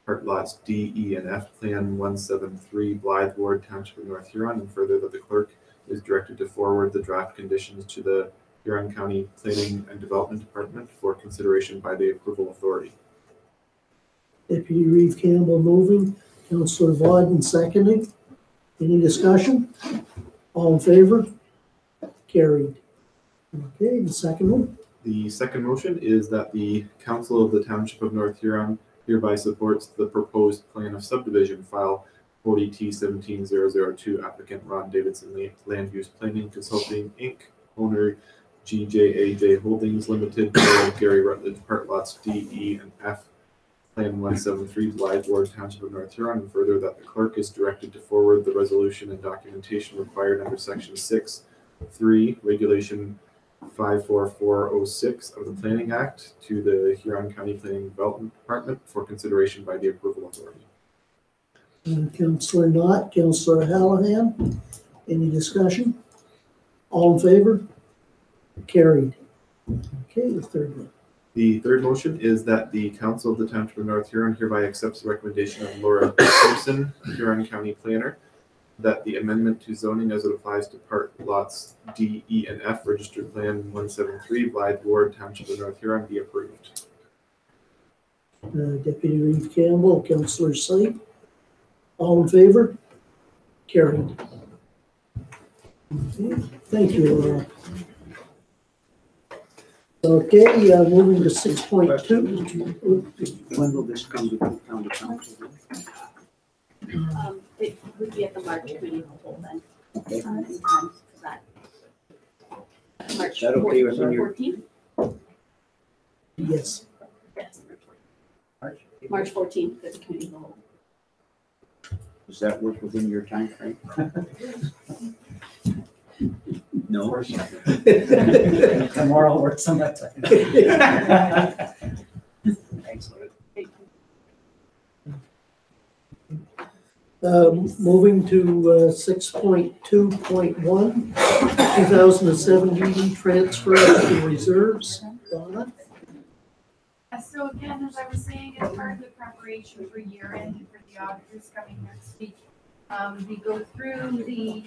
part lots D, E, and F, Plan 173, Blythe Ward, Township of North Huron, and further that the clerk is directed to forward the draft conditions to the Huron County Planning and Development Department for consideration by the approval authority. Deputy Reeve Campbell moving, Councillor Vauden seconding. Any discussion? All in favor? Carried. Okay, the second one. The second motion is that the Council of the Township of North Huron hereby supports the proposed plan of subdivision file 40T17002, applicant Ron Davidson Land Use Planning Consulting Inc., owner GJAJ Holdings Limited, Gary Rutledge, part lots D, E, and F, Plan 173, Blythe Ward, Township of North Huron, and further that the clerk is directed to forward the resolution and documentation required under Section 6(3), Regulation 54406 of the Planning Act to the Huron County Planning and Development Department for consideration by the approval authority. Councillor Knott, Councillor Hallahan. Any discussion? All in favor? Carried. Okay, the third one. The third motion is that the Council of the Township of North Huron hereby accepts the recommendation of Laura Simpson, Huron County Planner, that the amendment to zoning as it applies to part lots D, E, and F, registered plan 173, Blythe Ward, Township of North Huron, be approved. Deputy Reeve Campbell, Councillor Site. All in favor? Carried. Okay, thank you, Laura. Okay, moving to 6.2. When will this come to the county council? It would be at the March committee of the whole then. Okay. In time for that. March That okay with you? 14th? Yes. Yes. March 14th is the committee of the whole. Does that work within your time frame? No. Tomorrow works on that time. Thanks. Moving to 6.2.1, 2007 transfer to reserves. Donna? So again, as I was saying, as part of the preparation for year end and for the auditors coming next week, we go through the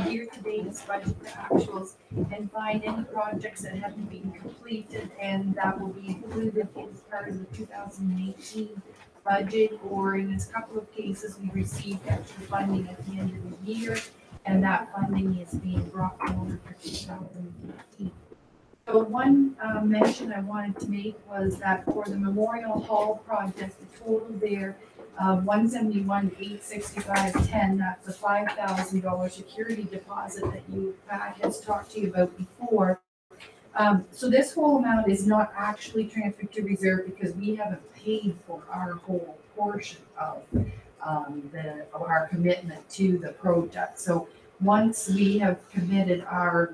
year-to-date budget actuals and find any projects that haven't been completed, and that will be included as part of the 2018 budget, or in a couple of cases, we received extra funding at the end of the year, and that funding is being brought forward for 2018. So one mention I wanted to make was that for the Memorial Hall project, the total there, 171,865.10. That's a $5,000 security deposit that Pat has talked to you about before. So this whole amount is not actually transferred to reserve because we haven't paid for our whole portion of our commitment to the project. So once we have committed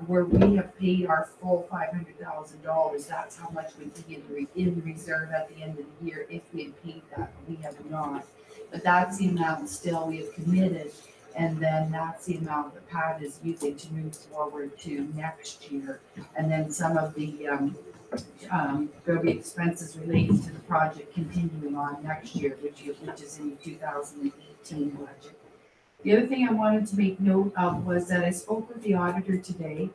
where we have paid our full $500,000, that's how much would be in reserve at the end of the year if we had paid that, but we have not. But that's the amount still we have committed, and then that's the amount that Pat is using to move forward to next year. And then some of the, there'll be expenses related to the project continuing on next year, which is in the 2018 budget. The other thing I wanted to make note of was that I spoke with the auditor today,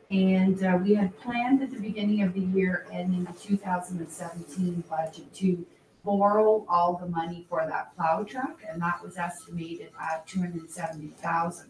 and we had planned at the beginning of the year and in the 2017 budget to borrow all the money for that plow truck, and that was estimated at $270,000.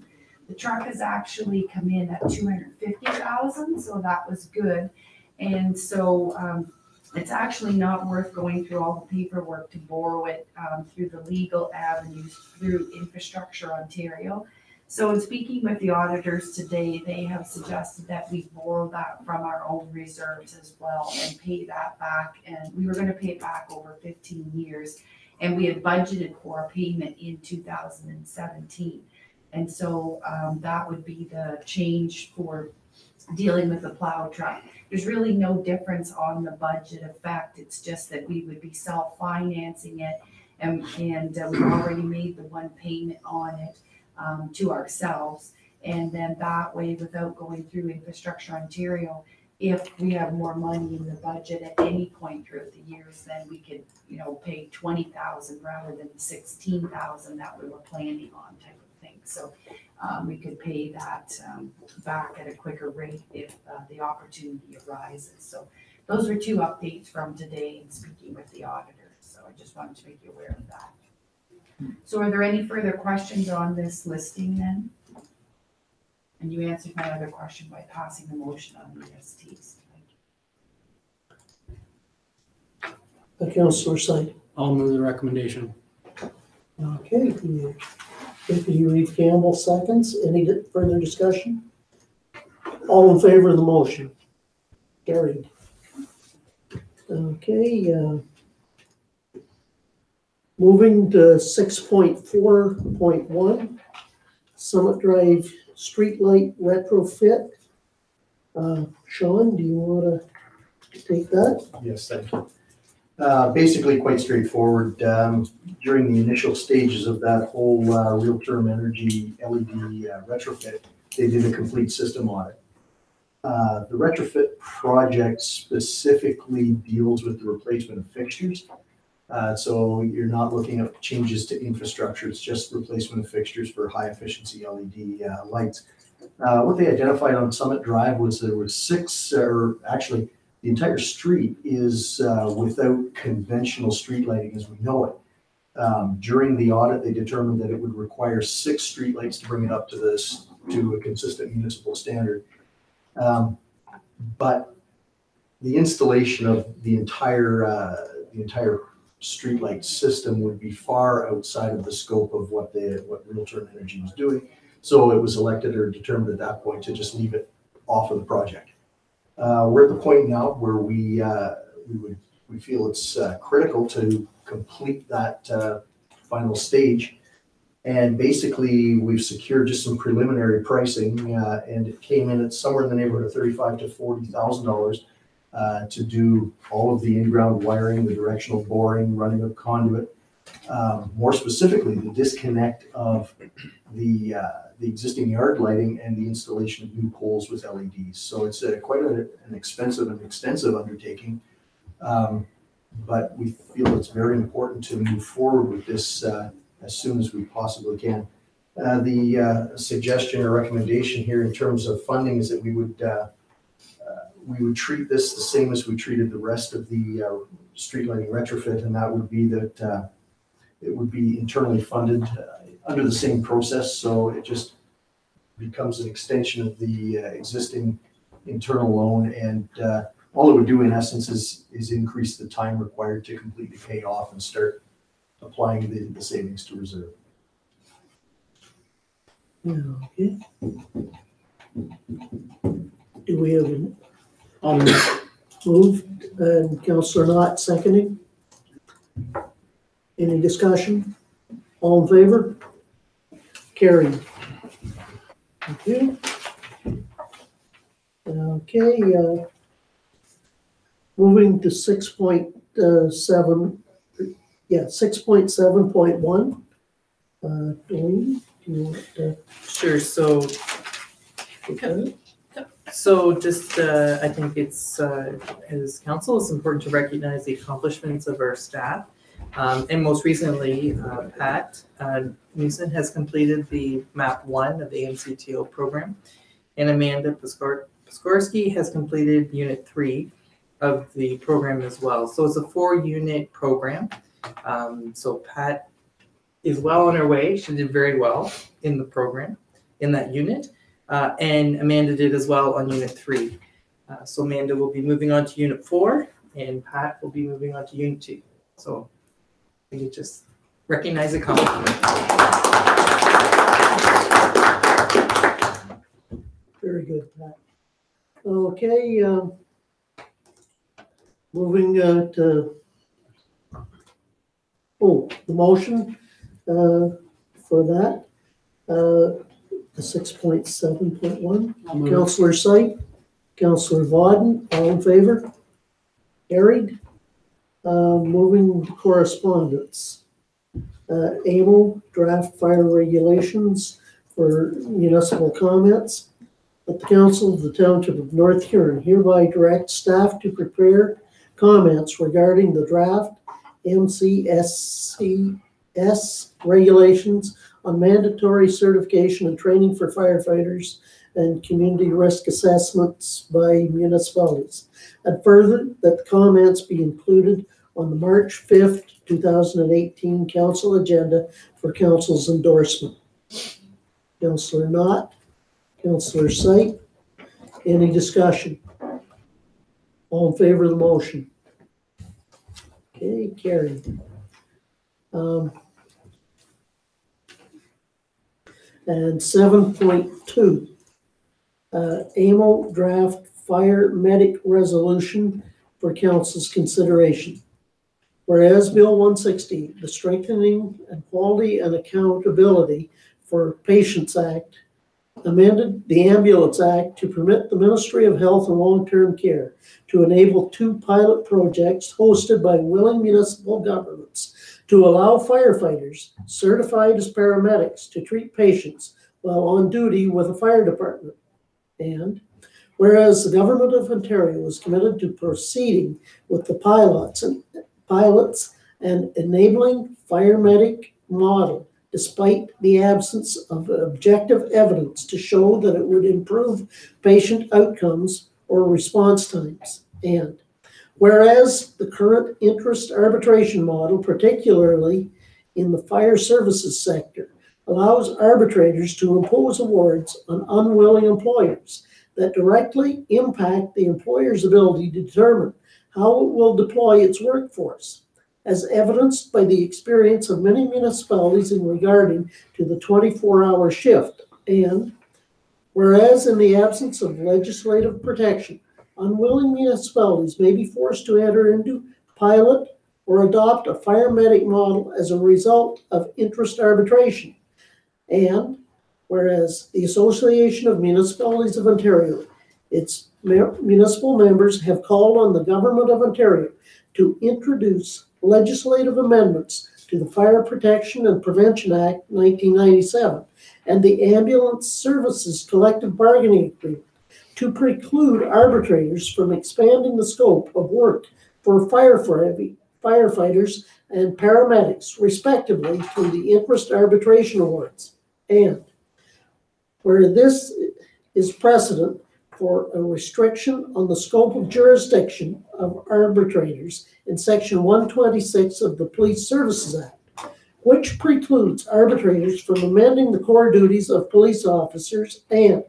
The truck has actually come in at $250,000, so that was good. And so it's actually not worth going through all the paperwork to borrow it through the legal avenues through Infrastructure Ontario. So in speaking with the auditors today, they have suggested that we borrow that from our own reserves as well and pay that back. And we were going to pay it back over 15 years. And we had budgeted for a payment in 2017. And so that would be the change for dealing with the plow truck. There's really no difference on the budget effect. It's just that we would be self-financing it, and we've already made the one payment on it to ourselves. And then that way, without going through Infrastructure Ontario, if we have more money in the budget at any point throughout the years, then we could, pay $20,000 rather than the $16,000 that we were planning on, type of thing. So we could pay that back at a quicker rate if the opportunity arises. So those are two updates from today in speaking with the auditor. So I just wanted to make you aware of that. So are there any further questions on this listing then? And you answered my other question by passing the motion on the ESTs. Councillor Syed. I'll move the recommendation. Okay, Deputy Reeve Campbell seconds. Any further discussion? All in favor of the motion? Carried. Okay, moving to 6.4.1, Summit Drive Streetlight Retrofit. Sean, do you want to take that? Yes, thank you. Basically quite straightforward. During the initial stages of that whole real-term energy LED retrofit, they did a complete system audit. The retrofit project specifically deals with the replacement of fixtures. So you're not looking at changes to infrastructure, it's just replacement of fixtures for high efficiency LED lights. What they identified on Summit Drive was there were six, or actually the entire street is without conventional street lighting as we know it. During the audit, they determined that it would require 6 street lights to bring it up to a consistent municipal standard. But the installation of the entire streetlight system would be far outside of the scope of what Real-Term Energy was doing. So it was elected or determined at that point to just leave it off of the project. We're at the point now where we feel it's critical to complete that final stage. And basically, we've secured just some preliminary pricing, and it came in at somewhere in the neighborhood of $35,000 to $40,000 to do all of the in-ground wiring, the directional boring, running of conduit. More specifically, the disconnect of the existing yard lighting and the installation of new poles with LEDs. So it's quite an expensive and extensive undertaking, but we feel it's very important to move forward with this as soon as we possibly can. The suggestion or recommendation here in terms of funding is that we would treat this the same as we treated the rest of the street lighting retrofit, and that would be that it would be internally funded under the same process. So it just becomes an extension of the existing internal loan, and all it would do in essence is increase the time required to completely pay off and start applying the savings to reserve. Okay. Do we have an moved and Councillor Knott seconding? Any discussion? All in favor? Carried. Thank you. Okay, moving to 6.7, 6.7.1. Doreen, do you want to Sure, so take that? just, I think it's, as council, it's important to recognize the accomplishments of our staff. And most recently, Pat Newson has completed the MAP 1 of the MCTO program. And Amanda Piskorski has completed Unit 3 of the program as well. So it's a 4-unit program. So Pat is well on her way. She did very well in the program, in that unit. And Amanda did as well on Unit 3. So Amanda will be moving on to Unit 4, and Pat will be moving on to Unit 2. So you just recognize the accomplishment. Very good, Pat. Okay, moving to, the motion for that. The 6.7.1. Councillor Syke, Councillor Vauden, all in favor? Carried. Moving to correspondence. AMO draft fire regulations for municipal comments. That the Council of the Township of North Huron hereby directs staff to prepare comments regarding the draft MCSCS regulations on mandatory certification and training for firefighters and community risk assessments by municipalities. And further, that the comments be included on the March 5th, 2018 council agenda for council's endorsement. Councillor Knott, Councillor Syke, any discussion? All in favor of the motion? Okay, carried. And 7.2, AMO draft fire medic resolution for council's consideration. Whereas Bill 160, the Strengthening and Quality and Accountability for Patients Act, amended the Ambulance Act to permit the Ministry of Health and Long-Term Care to enable 2 pilot projects hosted by willing municipal governments to allow firefighters certified as paramedics to treat patients while on duty with a fire department. And whereas the Government of Ontario is committed to proceeding with the pilots and enabling fire medic model despite the absence of objective evidence to show that it would improve patient outcomes or response times. And whereas the current interest arbitration model, particularly in the fire services sector, allows arbitrators to impose awards on unwilling employers that directly impact the employer's ability to determine how it will deploy its workforce, as evidenced by the experience of many municipalities in regarding to the 24-hour shift. And whereas in the absence of legislative protection, unwilling municipalities may be forced to enter into, pilot, or adopt a fire medic model as a result of interest arbitration. And whereas the Association of Municipalities of Ontario, its municipal members have called on the Government of Ontario to introduce legislative amendments to the Fire Protection and Prevention Act 1997 and the Ambulance Services Collective Bargaining Agreement to preclude arbitrators from expanding the scope of work for firefighters and paramedics, respectively, to the interest arbitration awards. And where this is precedent for a restriction on the scope of jurisdiction of arbitrators in Section 126 of the Police Services Act, which precludes arbitrators from amending the core duties of police officers. And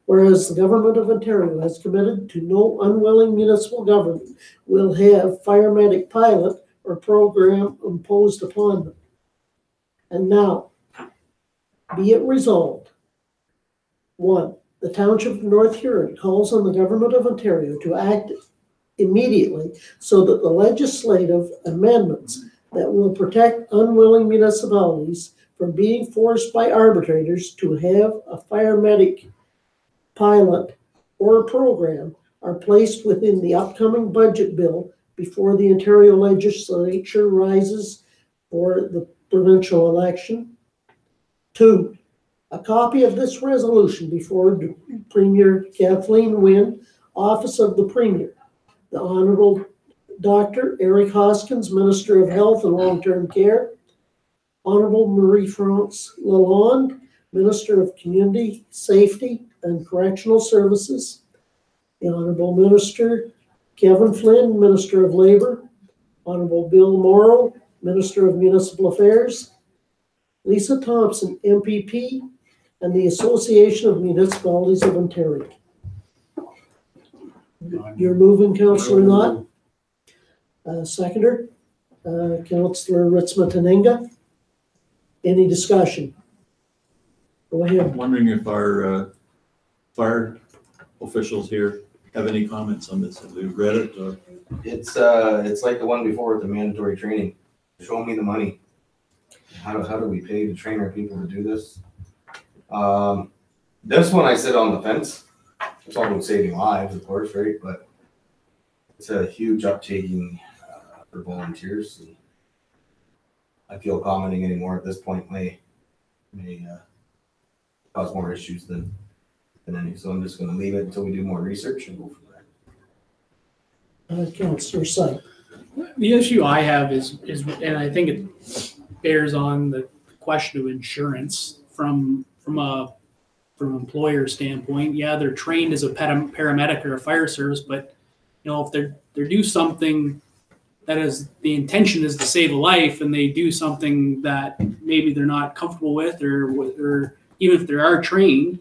whereas the Government of Ontario has committed to no unwilling municipal government will have fire medic pilot or program imposed upon them. And now, be it resolved, 1, the Township of North Huron calls on the Government of Ontario to act immediately so that the legislative amendments that will protect unwilling municipalities from being forced by arbitrators to have a fire medic pilot or program are placed within the upcoming budget bill before the Ontario legislature rises for the provincial election. 2, a copy of this resolution before Premier Kathleen Wynne, Office of the Premier, the Honorable Dr. Eric Hoskins, Minister of Health and Long-Term Care, Honorable Marie-France Lalonde, Minister of Community Safety and Correctional Services, the Honorable Minister Kevin Flynn, Minister of Labor, Honorable Bill Morrow, Minister of Municipal Affairs, Lisa Thompson, MPP, and the Association of Municipalities of Ontario. You're moving, Councillor Knott. Seconder, Councillor Ritzma-Taninga. Any discussion? Go ahead. I'm wondering if our fire officials here have any comments on this. Have they read it? Or? It's like the one before with the mandatory training. Show me the money. How do we pay to train our people to do this? This one I sit on the fence. It's all about saving lives, of course, right? But it's a huge uptaking for volunteers. And I feel commenting anymore at this point may cause more issues than any. So I'm just going to leave it until we do more research and go from there. Councillor Syke. The issue I have is, and I think it bears on the question of insurance from an employer standpoint. Yeah, they're trained as a paramedic or a fire service, but if they do something that is the intention is to save a life, and they do something that maybe they're not comfortable with, or even if they are trained,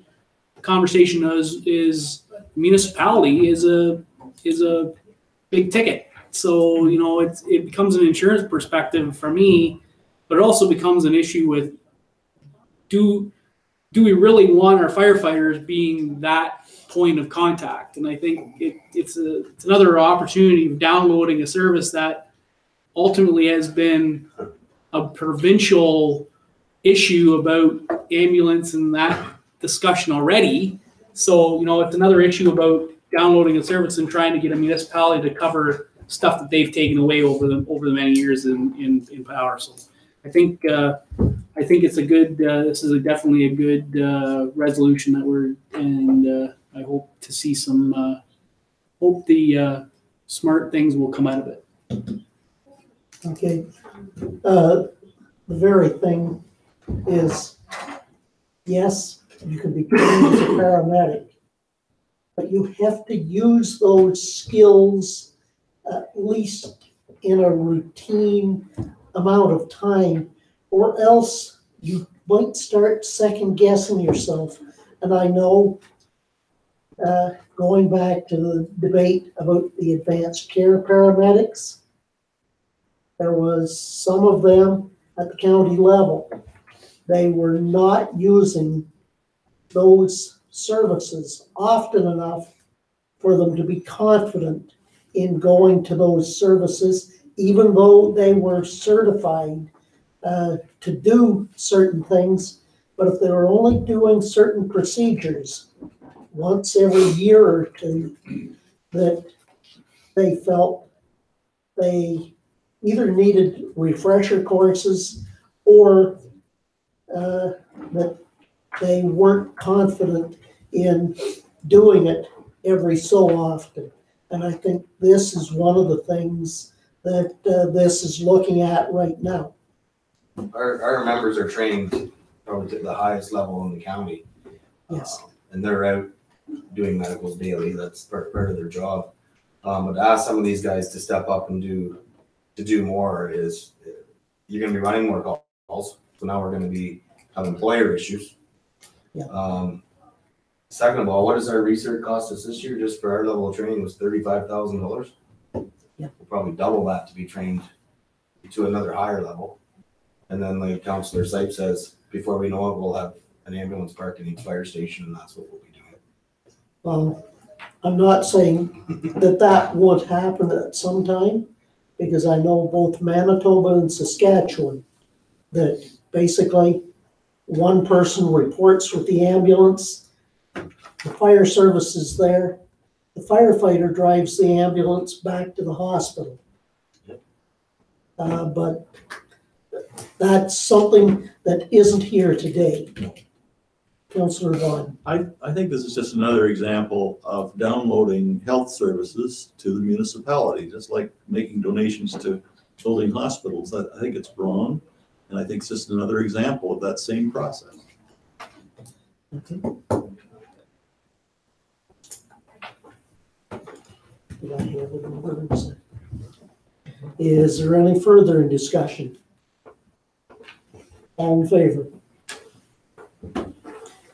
the conversation is municipality is a big ticket. So, it becomes an insurance perspective for me, but it also becomes an issue with do we really want our firefighters being that point of contact? And I think it's another opportunity of downloading a service that ultimately has been a provincial issue about ambulance and that discussion already. So, it's another issue about downloading a service and trying to get a municipality to cover stuff that they've taken away over the many years in power. So I think it's a good. This is definitely a good resolution that I hope to see some. Hope the smart things will come out of it. Okay. The very thing is, yes, you can be trained as a paramedic, but you have to use those skills at least in a routine amount of time, or else you might start second guessing yourself. And I know, going back to the debate about the advanced care paramedics, there was some of them at the county level. They were not using those services often enough for them to be confident in going to those services, even though they were certified to do certain things. But if they were only doing certain procedures once every year or two, that they felt they either needed refresher courses or that they weren't confident in doing it every so often. And I think this is one of the things that this is looking at right now. Our members are trained probably to the highest level in the county. Yes. And they're out doing medicals daily. That's part of their job. But to ask some of these guys to step up and do more is you're going to be running more calls. So now we're going to have employer issues. Yeah. Second of all, what does our research cost us this year just for our level of training was $35,000. Yeah. We'll probably double that to be trained to another higher level. And then like Councillor Sype says, before we know it, we'll have an ambulance parked in each fire station, and that's what we'll be doing. I'm not saying that won't happen at some time, because I know both Manitoba and Saskatchewan that basically one person reports with the ambulance. The fire service is there. The firefighter drives the ambulance back to the hospital. But that's something that isn't here today. Councillor Vaughn. I think this is just another example of downloading health services to the municipality, just like making donations to building hospitals. I think it's wrong, and I think it's just another example of that same process. Okay. Did I have it in words? Is there any further discussion? All in favor?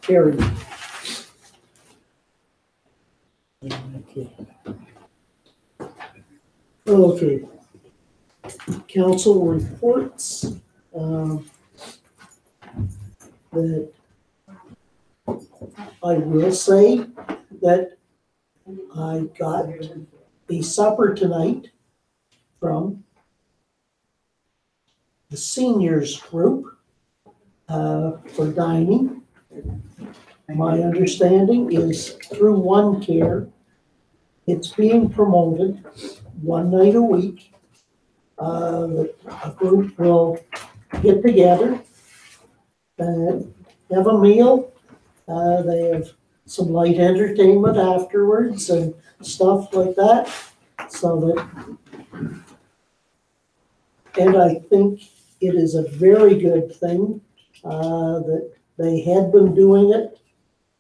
Carried. Okay. Okay. Council reports that I will say that I got a supper tonight from the seniors group for dining. My understanding is through One Care, it's being promoted one night a week. A group will get together and have a meal. They have some light entertainment afterwards and stuff like that. So that, and I think it is a very good thing that they had been doing it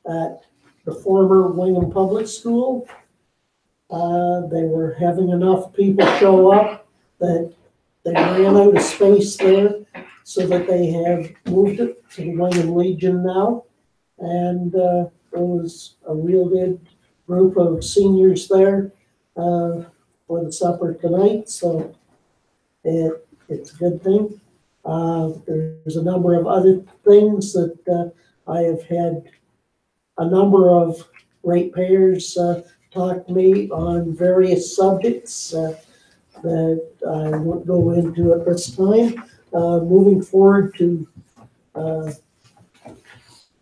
at the former Wingham Public School. They were having enough people show up that they ran out of space there, so that they have moved it to the Wingham Legion now. And it was a real good group of seniors there for the supper tonight, so it's a good thing. There's a number of other things that I have had a number of ratepayers talk to me on various subjects that I won't go into at this time. Moving forward to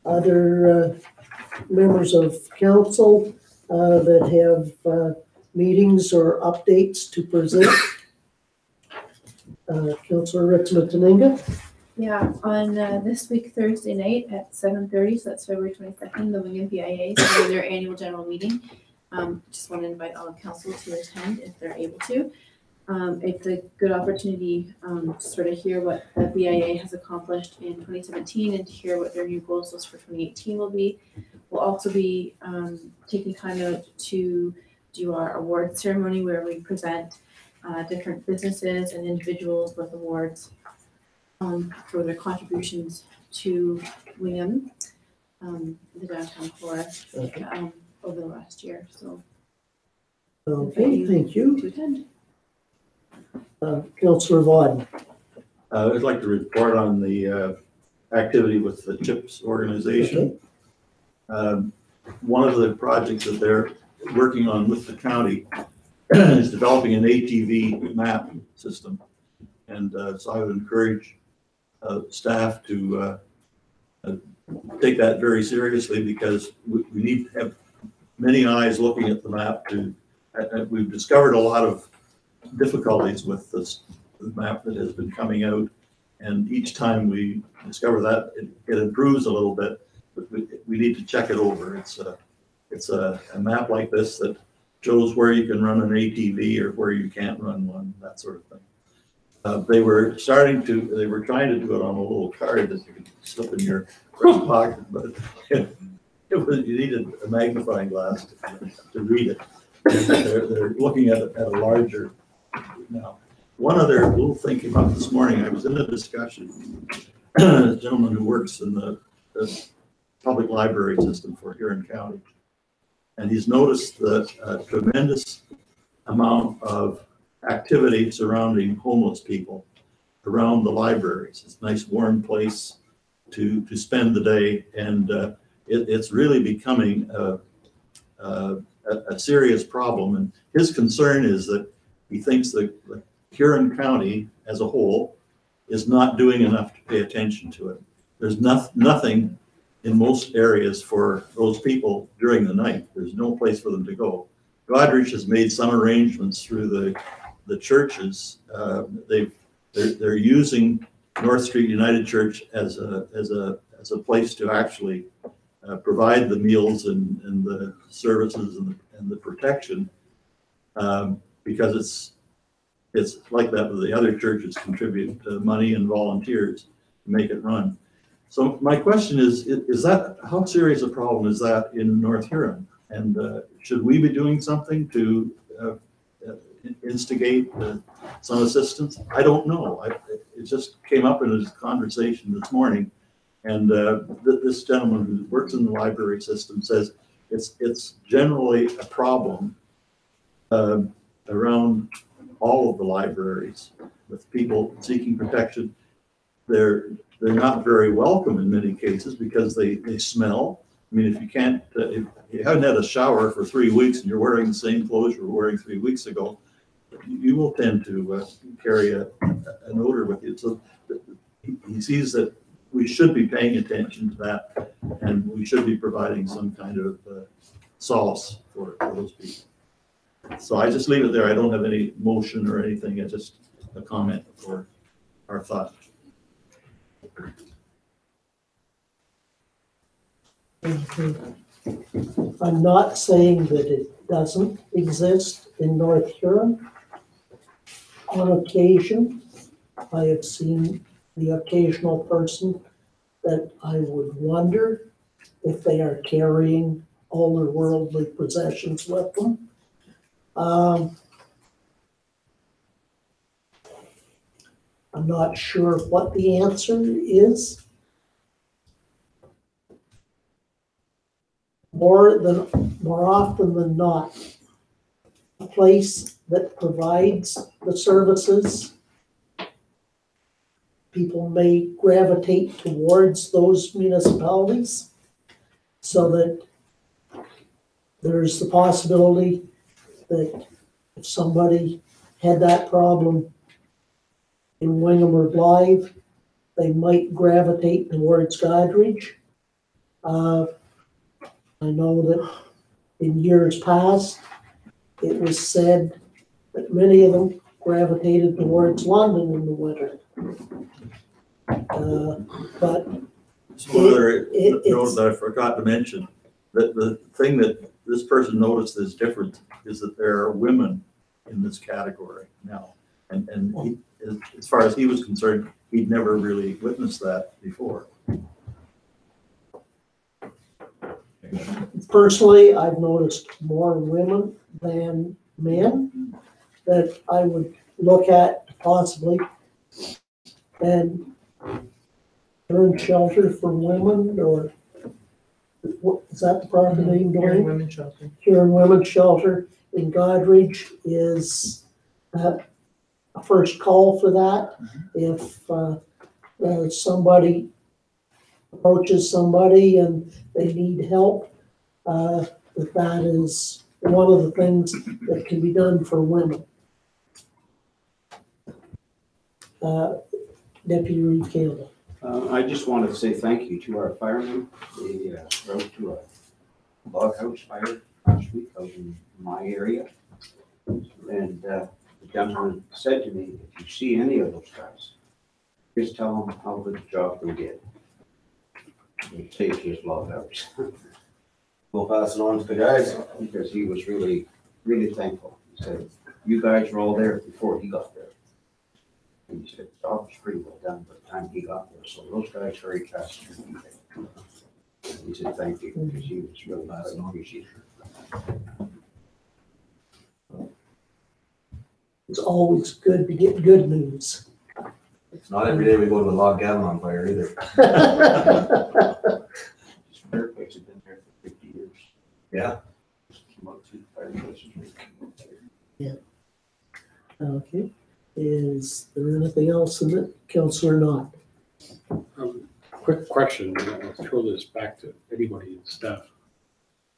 other members of council that have meetings or updates to present. Councillor Ritzman-Taninga. Yeah, on this week, Thursday night at 7:30, so that's February 22nd, the Wingham PIA is having their annual general meeting. Just want to invite all council to attend if they're able to. It's a good opportunity to sort of hear what the BIA has accomplished in 2017 and to hear what their new goals list for 2018 will be. We'll also be taking time out to do our award ceremony where we present different businesses and individuals with awards for their contributions to Wingham, the downtown core, over the last year. So, Okay, thank you. To attend. Councillor Vaughn. I'd like to report on the activity with the CHIPS organization. One of the projects that they're working on with the county is developing an ATV map system. And so I would encourage staff to take that very seriously, because we need to have many eyes looking at the map. We've discovered a lot of difficulties with the map that has been coming out, and each time we discover that it improves a little bit, but we need to check it over. It's a map like this that shows where you can run an ATV or where you can't run one, that sort of thing. They were trying to do it on a little card that you could slip in your breast pocket, but you needed a magnifying glass to read it. They're looking at it at a larger now. One other little thing came up this morning. I was in a discussion, a gentleman who works in the public library system for Huron County, and he's noticed the tremendous amount of activity surrounding homeless people around the libraries. It's a nice warm place to spend the day, and it's really becoming a serious problem. And his concern is that he thinks that Huron County as a whole is not doing enough to pay attention to it. there's nothing in most areas for those people during the night. There's no place for them to go. Godrich has made some arrangements through the churches. They're using North Street United Church as a place to actually provide the meals and the services and the protection, because it's like that with the other churches contribute money and volunteers to make it run. So my question is that, how serious a problem is that in North Huron? And should we be doing something to instigate some assistance? I don't know. It just came up in a conversation this morning. And this gentleman who works in the library system says it's generally a problem around all of the libraries with people seeking protection. They're not very welcome in many cases because they smell. I mean, if you can't, if you haven't had a shower for 3 weeks and you're wearing the same clothes you were wearing 3 weeks ago, you will tend to carry an odor with you. So he sees that we should be paying attention to that, and we should be providing some kind of solace for those people. So I just leave it there. I don't have any motion or anything. It's just a comment for our thought. I'm not saying that it doesn't exist in North Huron. On occasion, I have seen the occasional person that I would wonder if they are carrying all their worldly possessions with them. I'm not sure what the answer is. More often than not, a place that provides the services, people may gravitate towards those municipalities, so that there's the possibility that if somebody had that problem in Wingham or Blythe, they might gravitate towards Godrich. I know that in years past, it was said that many of them gravitated towards London in the winter. But note that I forgot to mention, that the thing that this person noticed is different is that there are women in this category now. And he, as far as he was concerned, he'd never really witnessed that before. Personally, I've noticed more women than men that I would look at possibly. And earn shelter for women, or what, is that the proper name? Huron Women's Shelter. Huron Women's Shelter in Godrich is a first call for that. If somebody approaches somebody and they need help, that is one of the things that can be done for women. Deputy Reeve Campbell. I just want to say thank you to our firemen. They rode to a log house fire last week out in my area. And the gentleman said to me, if you see any of those guys, just tell them how good a job they did. They saved his log house. We'll pass it on to the guys. Because he was really, really thankful. He said, you guys were all there before he got there. And he said, the job was pretty well done by the time he got there. So those guys hurried fast. He said, thank you, because he was really nice and appreciative. It's always good to get good news. It's not every day we go to a log cabin on fire either. Fireplace had been there for 50 years. Yeah. Came out through the fireplaces. Yeah. Okay. Is there anything else in it, Councillor Knott? Quick question, I'll throw this back to anybody in staff.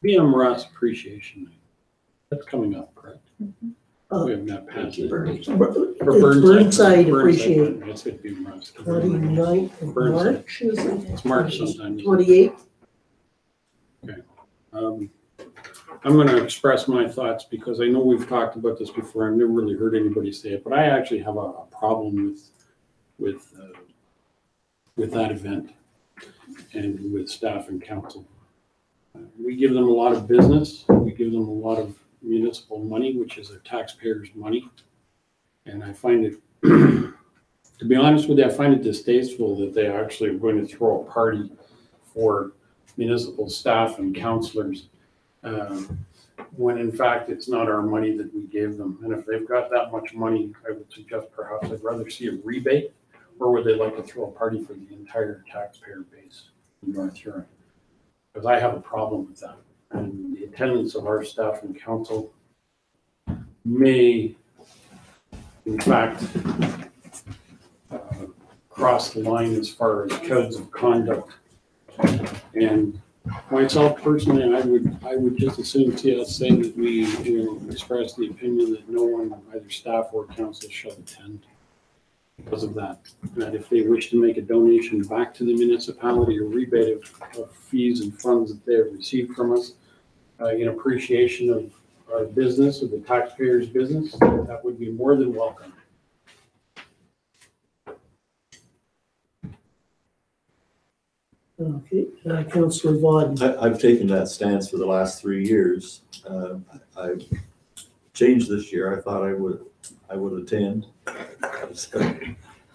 BM Ross Appreciation Night, that's coming up, correct? Mhm. We have not passed it. Burnside appreciate. That's gonna be March. 29th of Burnside. March, is it? It's March sometime. 28th. I'm gonna express my thoughts because I know we've talked about this before. I've never really heard anybody say it, but I actually have a problem with that event and with staff and council. We give them a lot of business. We give them a lot of municipal money, which is their taxpayers' money. And I find it, to be honest with you, I find it distasteful that they actually are going to throw a party for municipal staff and councilors when in fact it's not our money that we gave them. And if they've got that much money, I would suggest perhaps I'd rather see a rebate, or would they like to throw a party for the entire taxpayer base in North Huron? Because I have a problem with that. And the attendance of our staff and council may, in fact, cross the line as far as codes of conduct. And myself personally, I would just as soon see us saying that we express the opinion that no one, either staff or council, shall attend because of that. That if they wish to make a donation back to the municipality or rebate of fees and funds that they have received from us in appreciation of our business, of the taxpayers' business, that would be more than welcome. Okay, Councillor Vaughn. I've taken that stance for the last 3 years. I've changed this year. I thought I would attend.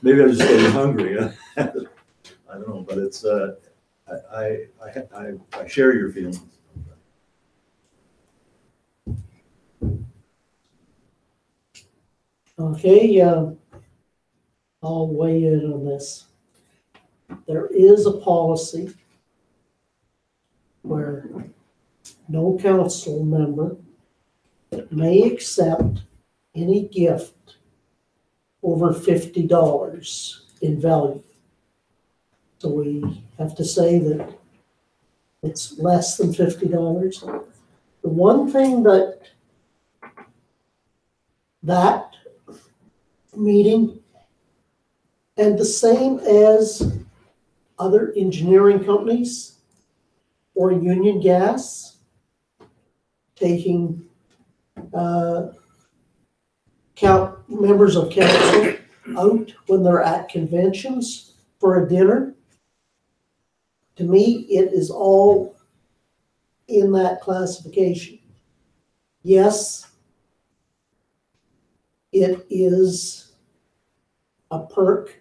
Maybe I'm just getting hungry. I don't know, but it's I share your feelings. Okay, I'll weigh in on this. There is a policy where no council member may accept any gift over $50 in value. So we have to say that it's less than $50. The one thing that meeting, and the same as other engineering companies or Union Gas, taking members of council out when they're at conventions for a dinner. To me, it is all in that classification. Yes, it is a perk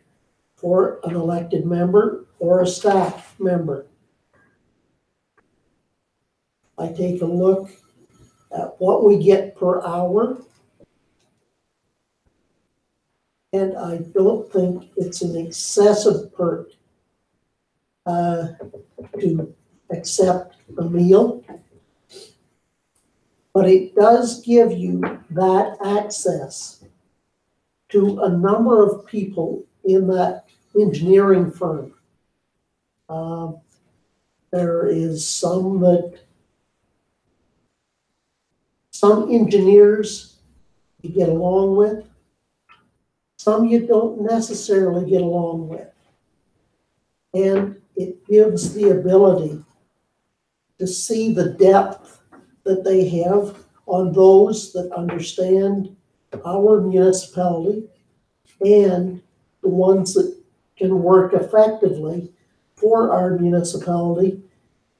for an elected member or a staff member. I take a look at what we get per hour, and I don't think it's an excessive perk to accept a meal, but it does give you that access to a number of people in that engineering firm. There is some engineers you get along with, some you don't necessarily get along with. And it gives the ability to see the depth that they have on those that understand our municipality and the ones that can work effectively for our municipality.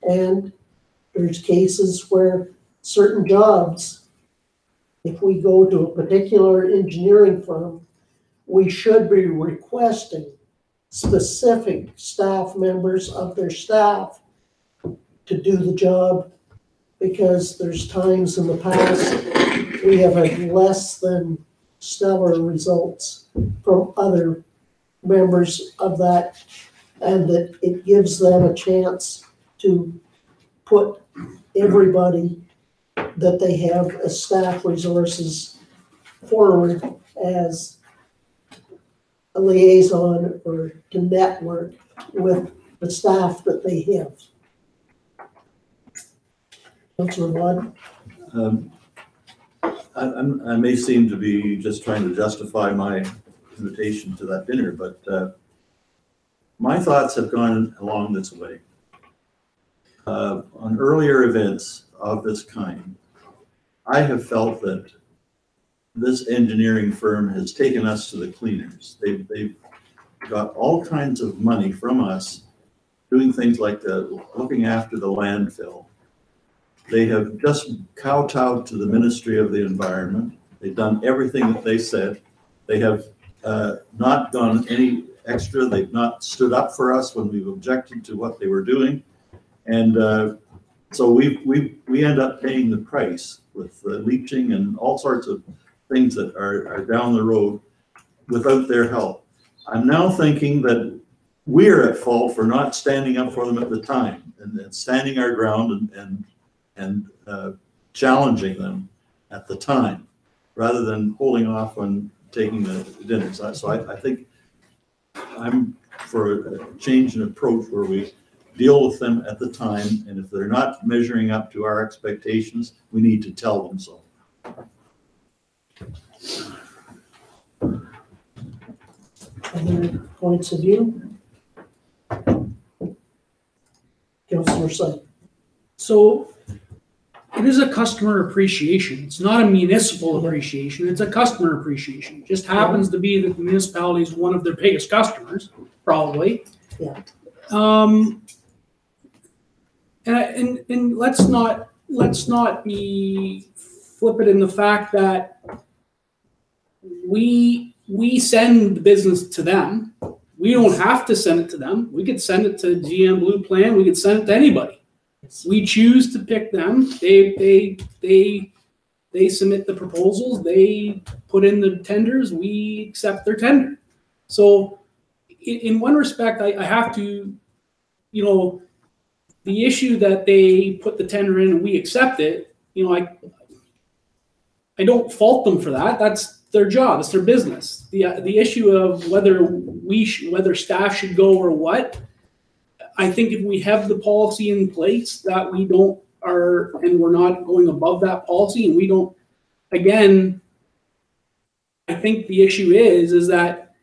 And there's cases where certain jobs, if we go to a particular engineering firm, we should be requesting specific staff members of their staff to do the job, because there's times in the past we have had less than stellar results from other members of that, and that it gives them a chance to put everybody that they have as staff resources forward as a liaison or to network with the staff that they have. Councillor Watt? I may seem to be just trying to justify my invitation to that dinner, but my thoughts have gone along this way. On earlier events of this kind, I have felt that this engineering firm has taken us to the cleaners. They've got all kinds of money from us doing things like looking after the landfill. They have just kowtowed to the Ministry of the Environment. They've done everything that they said. They have not gone any extra. They've not stood up for us when we've objected to what they were doing. And so we end up paying the price with leaching and all sorts of things that are down the road without their help. I'm now thinking that we're at fault for not standing up for them at the time and standing our ground and challenging them at the time, rather than holding off on taking the dinners. So I think I'm for a change in approach where we deal with them at the time, and if they're not measuring up to our expectations, we need to tell them so. Other points of view? Councillor Sy. So it is a customer appreciation. It's not a municipal appreciation. It's a customer appreciation. It just happens to be that the municipality is one of their biggest customers, probably. Yeah. And let's not be flippant in the fact that we send the business to them. We don't have to send it to them. We could send it to GM Blue Plan. We could send it to anybody. We choose to pick them. They submit the proposals. They put in the tenders. We accept their tender. So in one respect, I have to, the issue that they put the tender in and we accept it, I don't fault them for that. That's their job. It's their business. The issue of whether staff should go or what, I think if we have the policy in place that we're not going above that policy, and we don't, again, I think the issue is that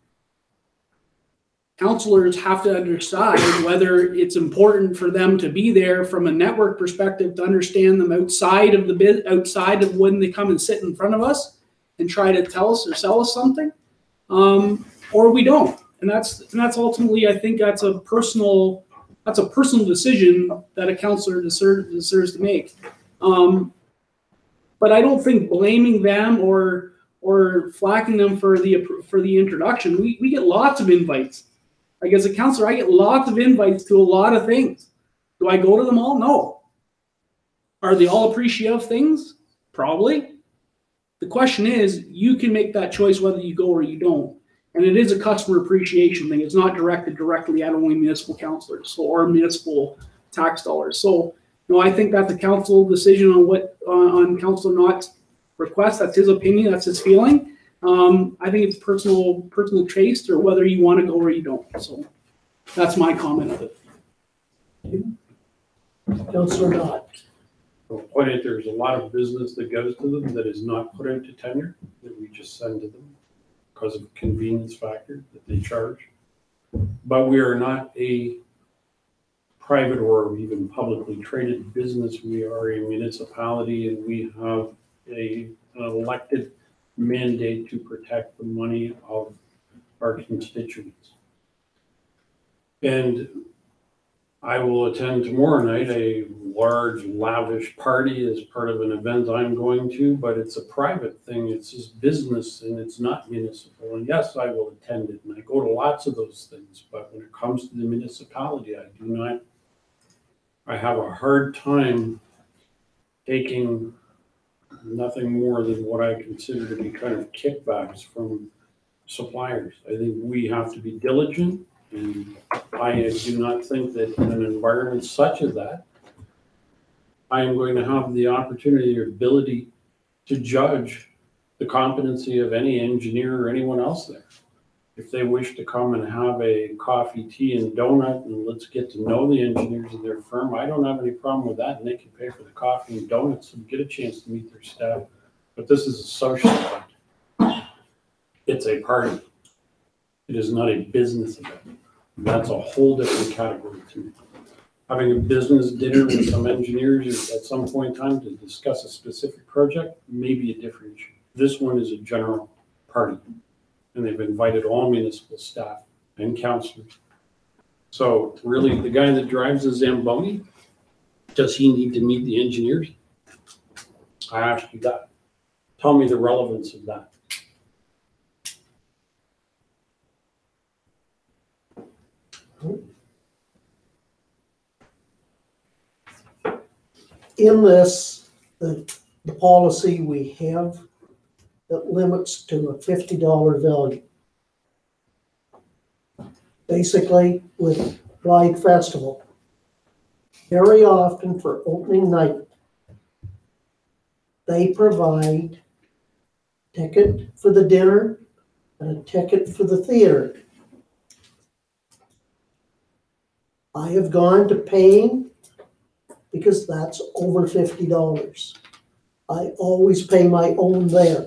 councillors have to decide whether it's important for them to be there from a network perspective to understand them outside of when they come and sit in front of us and try to tell us or sell us something, or we don't. And that's ultimately, I think that's a personal decision that a councillor deserves to make. But I don't think blaming them or flacking them for the introduction. We get lots of invites. Like as a councillor, I get lots of invites to a lot of things. Do I go to them all? No. Are they all appreciative of things? Probably. The question is, you can make that choice whether you go or you don't. And it is a customer appreciation thing. It's not directed directly at only municipal councillors or municipal tax dollars. So, I think that's a council decision on Councillor Nott's request. That's his opinion. That's his feeling. I think it's personal taste or whether you want to go or you don't. So that's my comment of it. Councillor Nott. Point, there's a lot of business that goes to them that is not put out to tender, that we just send to them because of convenience factor that they charge. But we are not a private or even publicly traded business. We are a municipality, and we have an elected mandate to protect the money of our constituents. And I will attend tomorrow night a large, lavish party as part of an event I'm going to, but it's a private thing. It's just business and it's not municipal. And yes, I will attend it. And I go to lots of those things. But when it comes to the municipality, I have a hard time taking nothing more than what I consider to be kind of kickbacks from suppliers. I think we have to be diligent. And I do not think that in an environment such as that, I am going to have the opportunity or ability to judge the competency of any engineer or anyone else there. If they wish to come and have a coffee, tea, and donut, and let's get to know the engineers of their firm, I don't have any problem with that, and they can pay for the coffee and donuts and get a chance to meet their staff. but this is a social event. It's a party. It is not a business event. That's a whole different category to me. Having a business dinner with some engineers at some point in time to discuss a specific project may be a different issue. This one is a general party, and they've invited all municipal staff and councilors. So really, the guy that drives the Zamboni, does he need to meet the engineers? I ask you that. Tell me the relevance of that. In this, the policy we have that limits to a $50 value. Basically, with Glide Festival, very often for opening night, they provide ticket for the dinner and a ticket for the theater. I have gone to paying because that's over $50. I always pay my own there.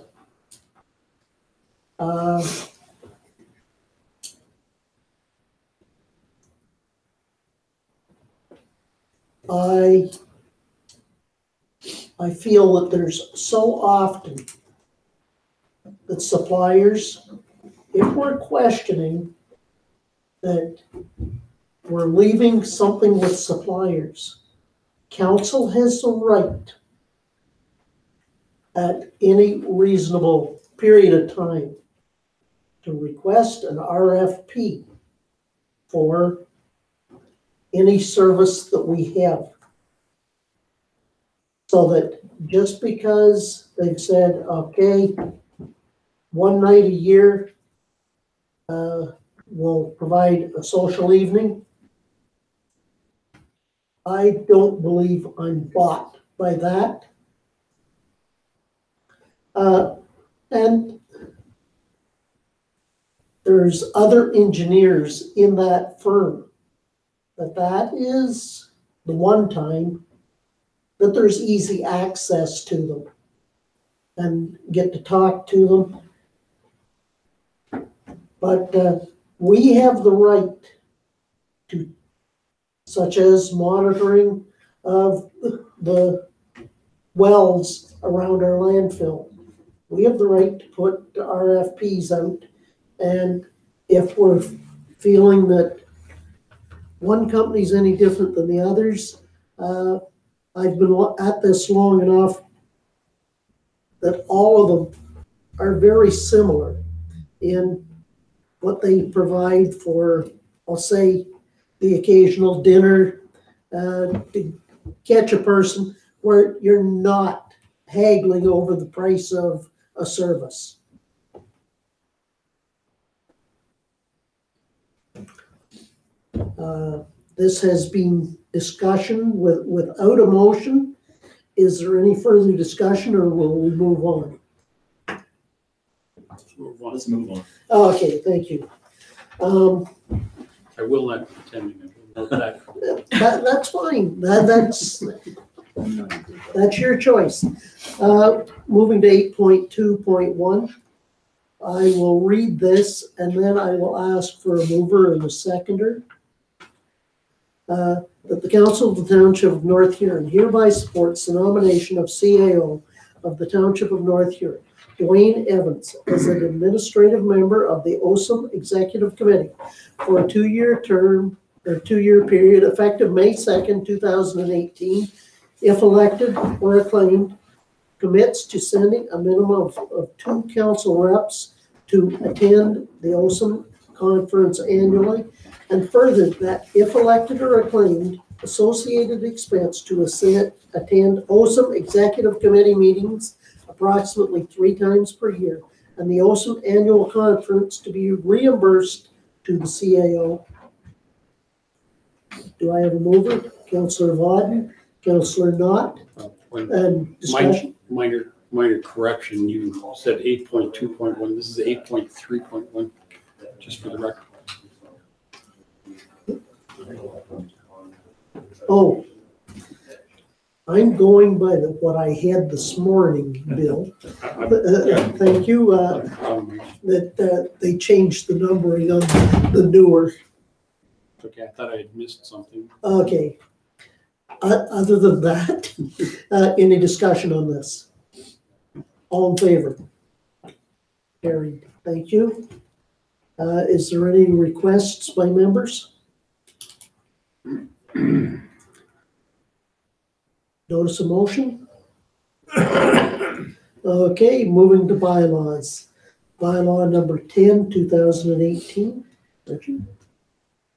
I feel that there's so often that suppliers, if we're questioning that we're leaving something with suppliers, council has the right at any reasonable period of time to request an RFP for any service that we have. So that just because they've said, okay, one night a year, we'll provide a social evening, I don't believe I'm bought by that. And there's other engineers in that firm that is the one time that there's easy access to them and get to talk to them. But we have the right to, such as monitoring of the wells around our landfill. We have the right to put RFPs out, and if we're feeling that one company's any different than the others, I've been at this long enough that all of them are very similar in what they provide for, I'll say, the occasional dinner to catch a person where you're not haggling over the price of a service. This has been discussion without a motion. Is there any further discussion, or will we move on? Let's move on. Oh, okay, thank you. I will not pretend to know that. That's fine. That's your choice. Moving to 8.2.1. I will read this and then I will ask for a mover and a seconder. That the Council of the Township of North Huron hereby supports the nomination of CAO of the Township of North Huron, Dwayne Evans, as an administrative member of the OSM Executive Committee for a 2-year term or 2-year period effective May 2nd, 2018. If elected or acclaimed, commits to sending a minimum of 2 council reps to attend the OSM conference annually, and further that if elected or acclaimed, associated expense to attend OSM Executive Committee meetings approximately 3 times per year, and the OSM annual conference to be reimbursed to the CAO. Do I have a mover? Councillor Vodden, Councillor Knott, and discussion. Minor correction, you said 8.2.1, this is 8.3.1, just for the record. Oh, I'm going by what I had this morning, Bill. Thank you, that they changed the numbering on the newer. Okay, I thought I had missed something. Okay. Other than that, any discussion on this? All in favor? Carried. Thank you. Is there any requests by members? Notice a motion? Okay, moving to bylaws. Bylaw number 10, 2018. Richard?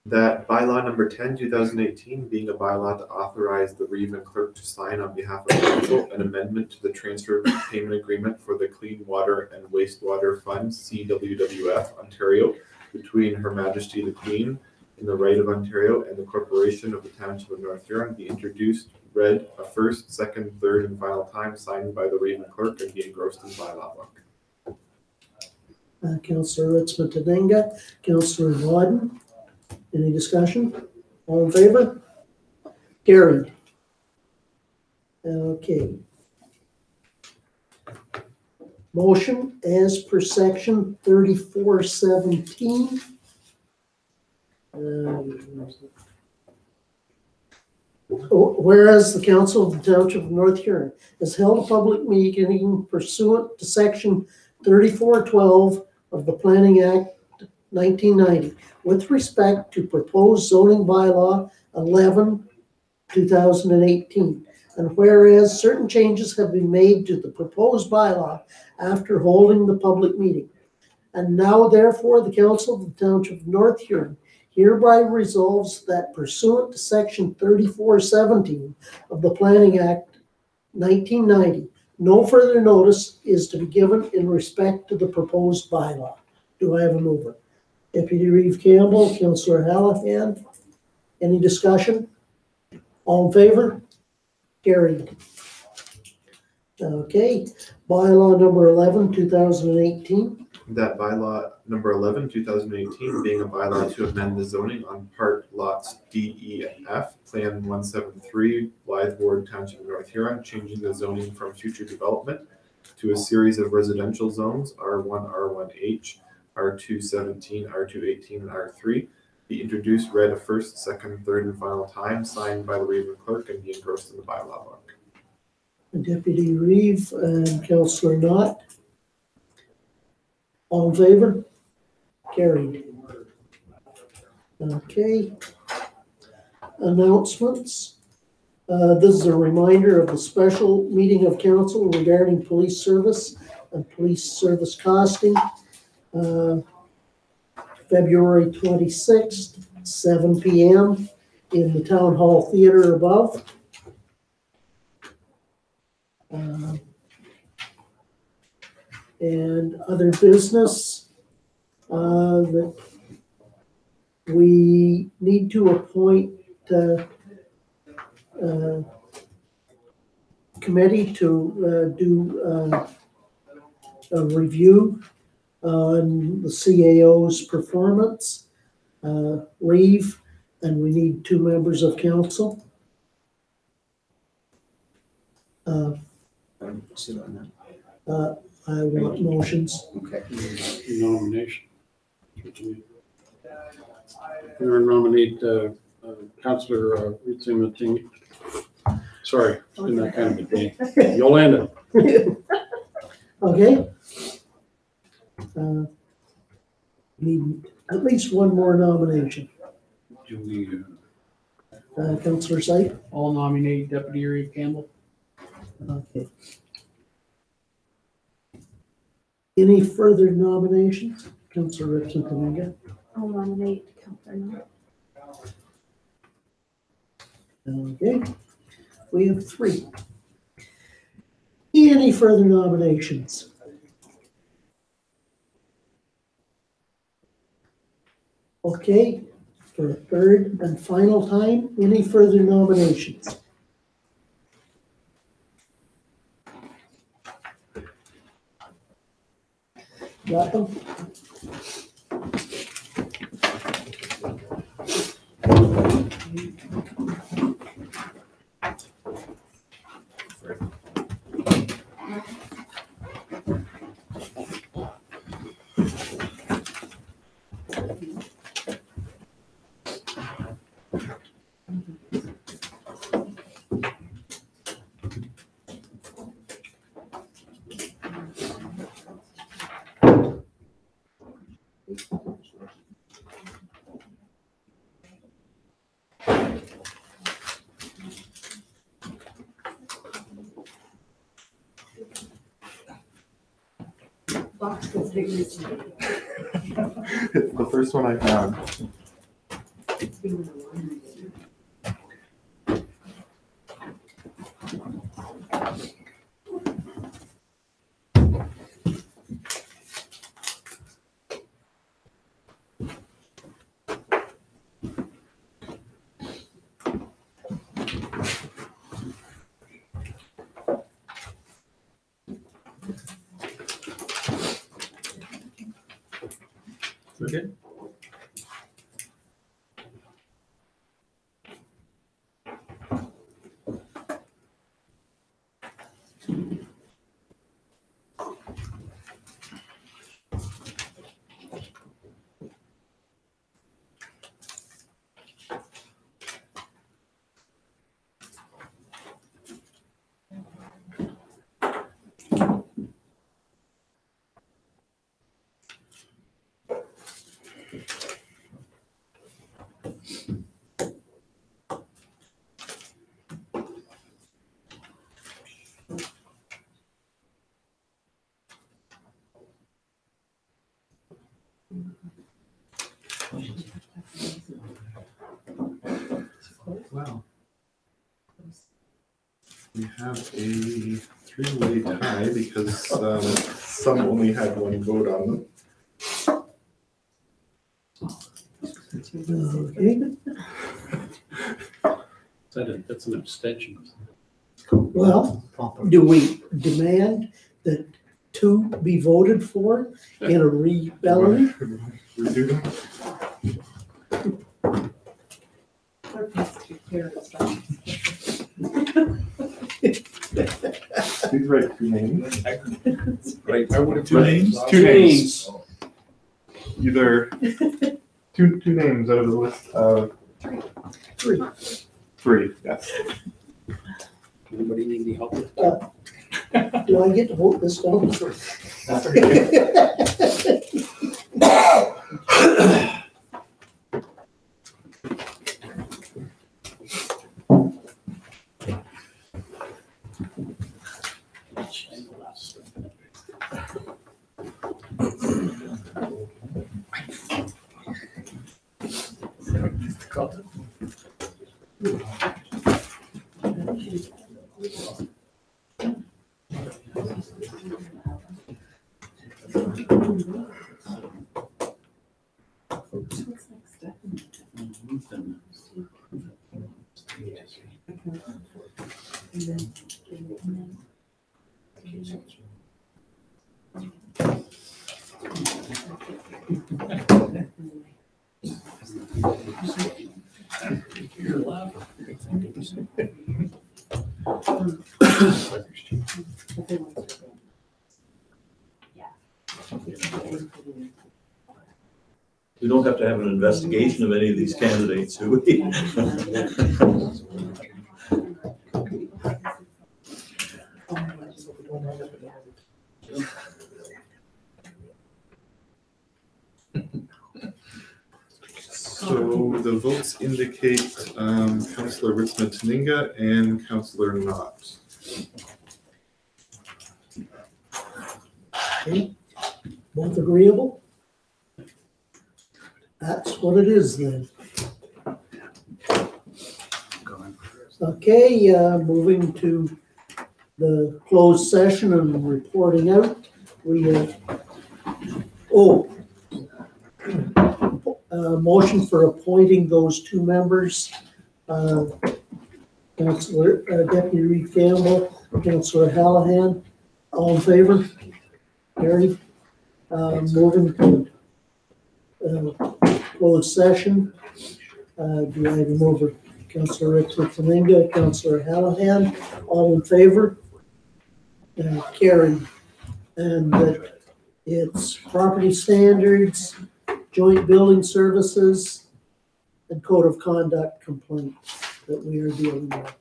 That bylaw number 10, 2018, being a bylaw to authorize the Reeve and Clerk to sign on behalf of council an amendment to the transfer payment agreement for the Clean Water and Wastewater Fund, CWWF, Ontario, between Her Majesty the Queen in the right of Ontario and the Corporation of the Township of North Huron, be introduced, read a first, second, third, and final time, signed by the Reeve and Clerk, and be engrossed in bylaw book. Councillor Ritzman-Tenenga, Councillor Wadden. Any discussion? All in favor? Carried. Okay. Motion as per section 3417. Whereas the Council of the Township of North Huron has held a public meeting pursuant to section 3412 of the Planning Act 1990 with respect to proposed zoning bylaw 11, 2018. And whereas certain changes have been made to the proposed bylaw after holding the public meeting. And now therefore the Council of the Township of North Huron hereby resolves that pursuant to section 3417 of the Planning Act 1990, no further notice is to be given in respect to the proposed bylaw. Do I have a mover? Deputy Reeve Campbell, Councillor Hallahan. Any discussion? All in favor? Carried. Okay, bylaw number 11, 2018. That bylaw number 11, 2018, being a bylaw to amend the zoning on part lots D, E, and F, Plan 173, Blythe Ward, Township of North Huron, changing the zoning from future development to a series of residential zones, R1, R1H, R217, R218, and R3, be introduced, read a first, second, third, and final time, signed by the Reeve and Clerk, and be engrossed in the bylaw book. Deputy Reeve and Councillor Knott. All in favor? Carried. Okay. Announcements. This is a reminder of the special meeting of council regarding police service and police service costing. February 26th, 7 p.m. in the Town Hall Theater above. And other business that we need to appoint committee to do a review on the CAO's performance. Reeve, and we need 2 members of council. Sit on I want motions. that. Okay. Nomination. We're going to nominate Councillor Ritzman-Tenenga. Sorry, it's been that kind of a day. Yolanda. Okay. Need at least one more nomination. Do we Councillor Syke? all nominate Deputy Reeve Campbell? Okay. Any further nominations? Councillor Ritzman-Tenenga? I'll nominate Councillor Knott. Okay. We have 3. Any further nominations? Okay, for a third and final time, any further nominations? Got them? Box containers. It's the first one I found. Okay. Wow. We have a three-way tie because some only had one vote on them. Okay, That's an abstention. well, do we demand that two be voted for in a rebellion? We do that. Please write two names. Right. I would have two names. Two names. Either two names out of the list of Three. three. Yes. Anybody need any help? Do I get to vote this time? We don't have to have an investigation of any of these candidates, do we? So the votes indicate Councillor Ritzman-Taninga and Councillor Knott. Okay, both agreeable? That's what it is then. Okay, moving to the closed session and reporting out. We have, motion for appointing those two members. Councillor, Deputy Reed Campbell, Councillor Hallahan, all in favor? Carried. Moving to closed session. Do I have a mover? Councillor Ritzman-Taninga, Councillor Hallahan, all in favor? Carried. And that it's property standards, joint building services, and code of conduct complaint that we are dealing with.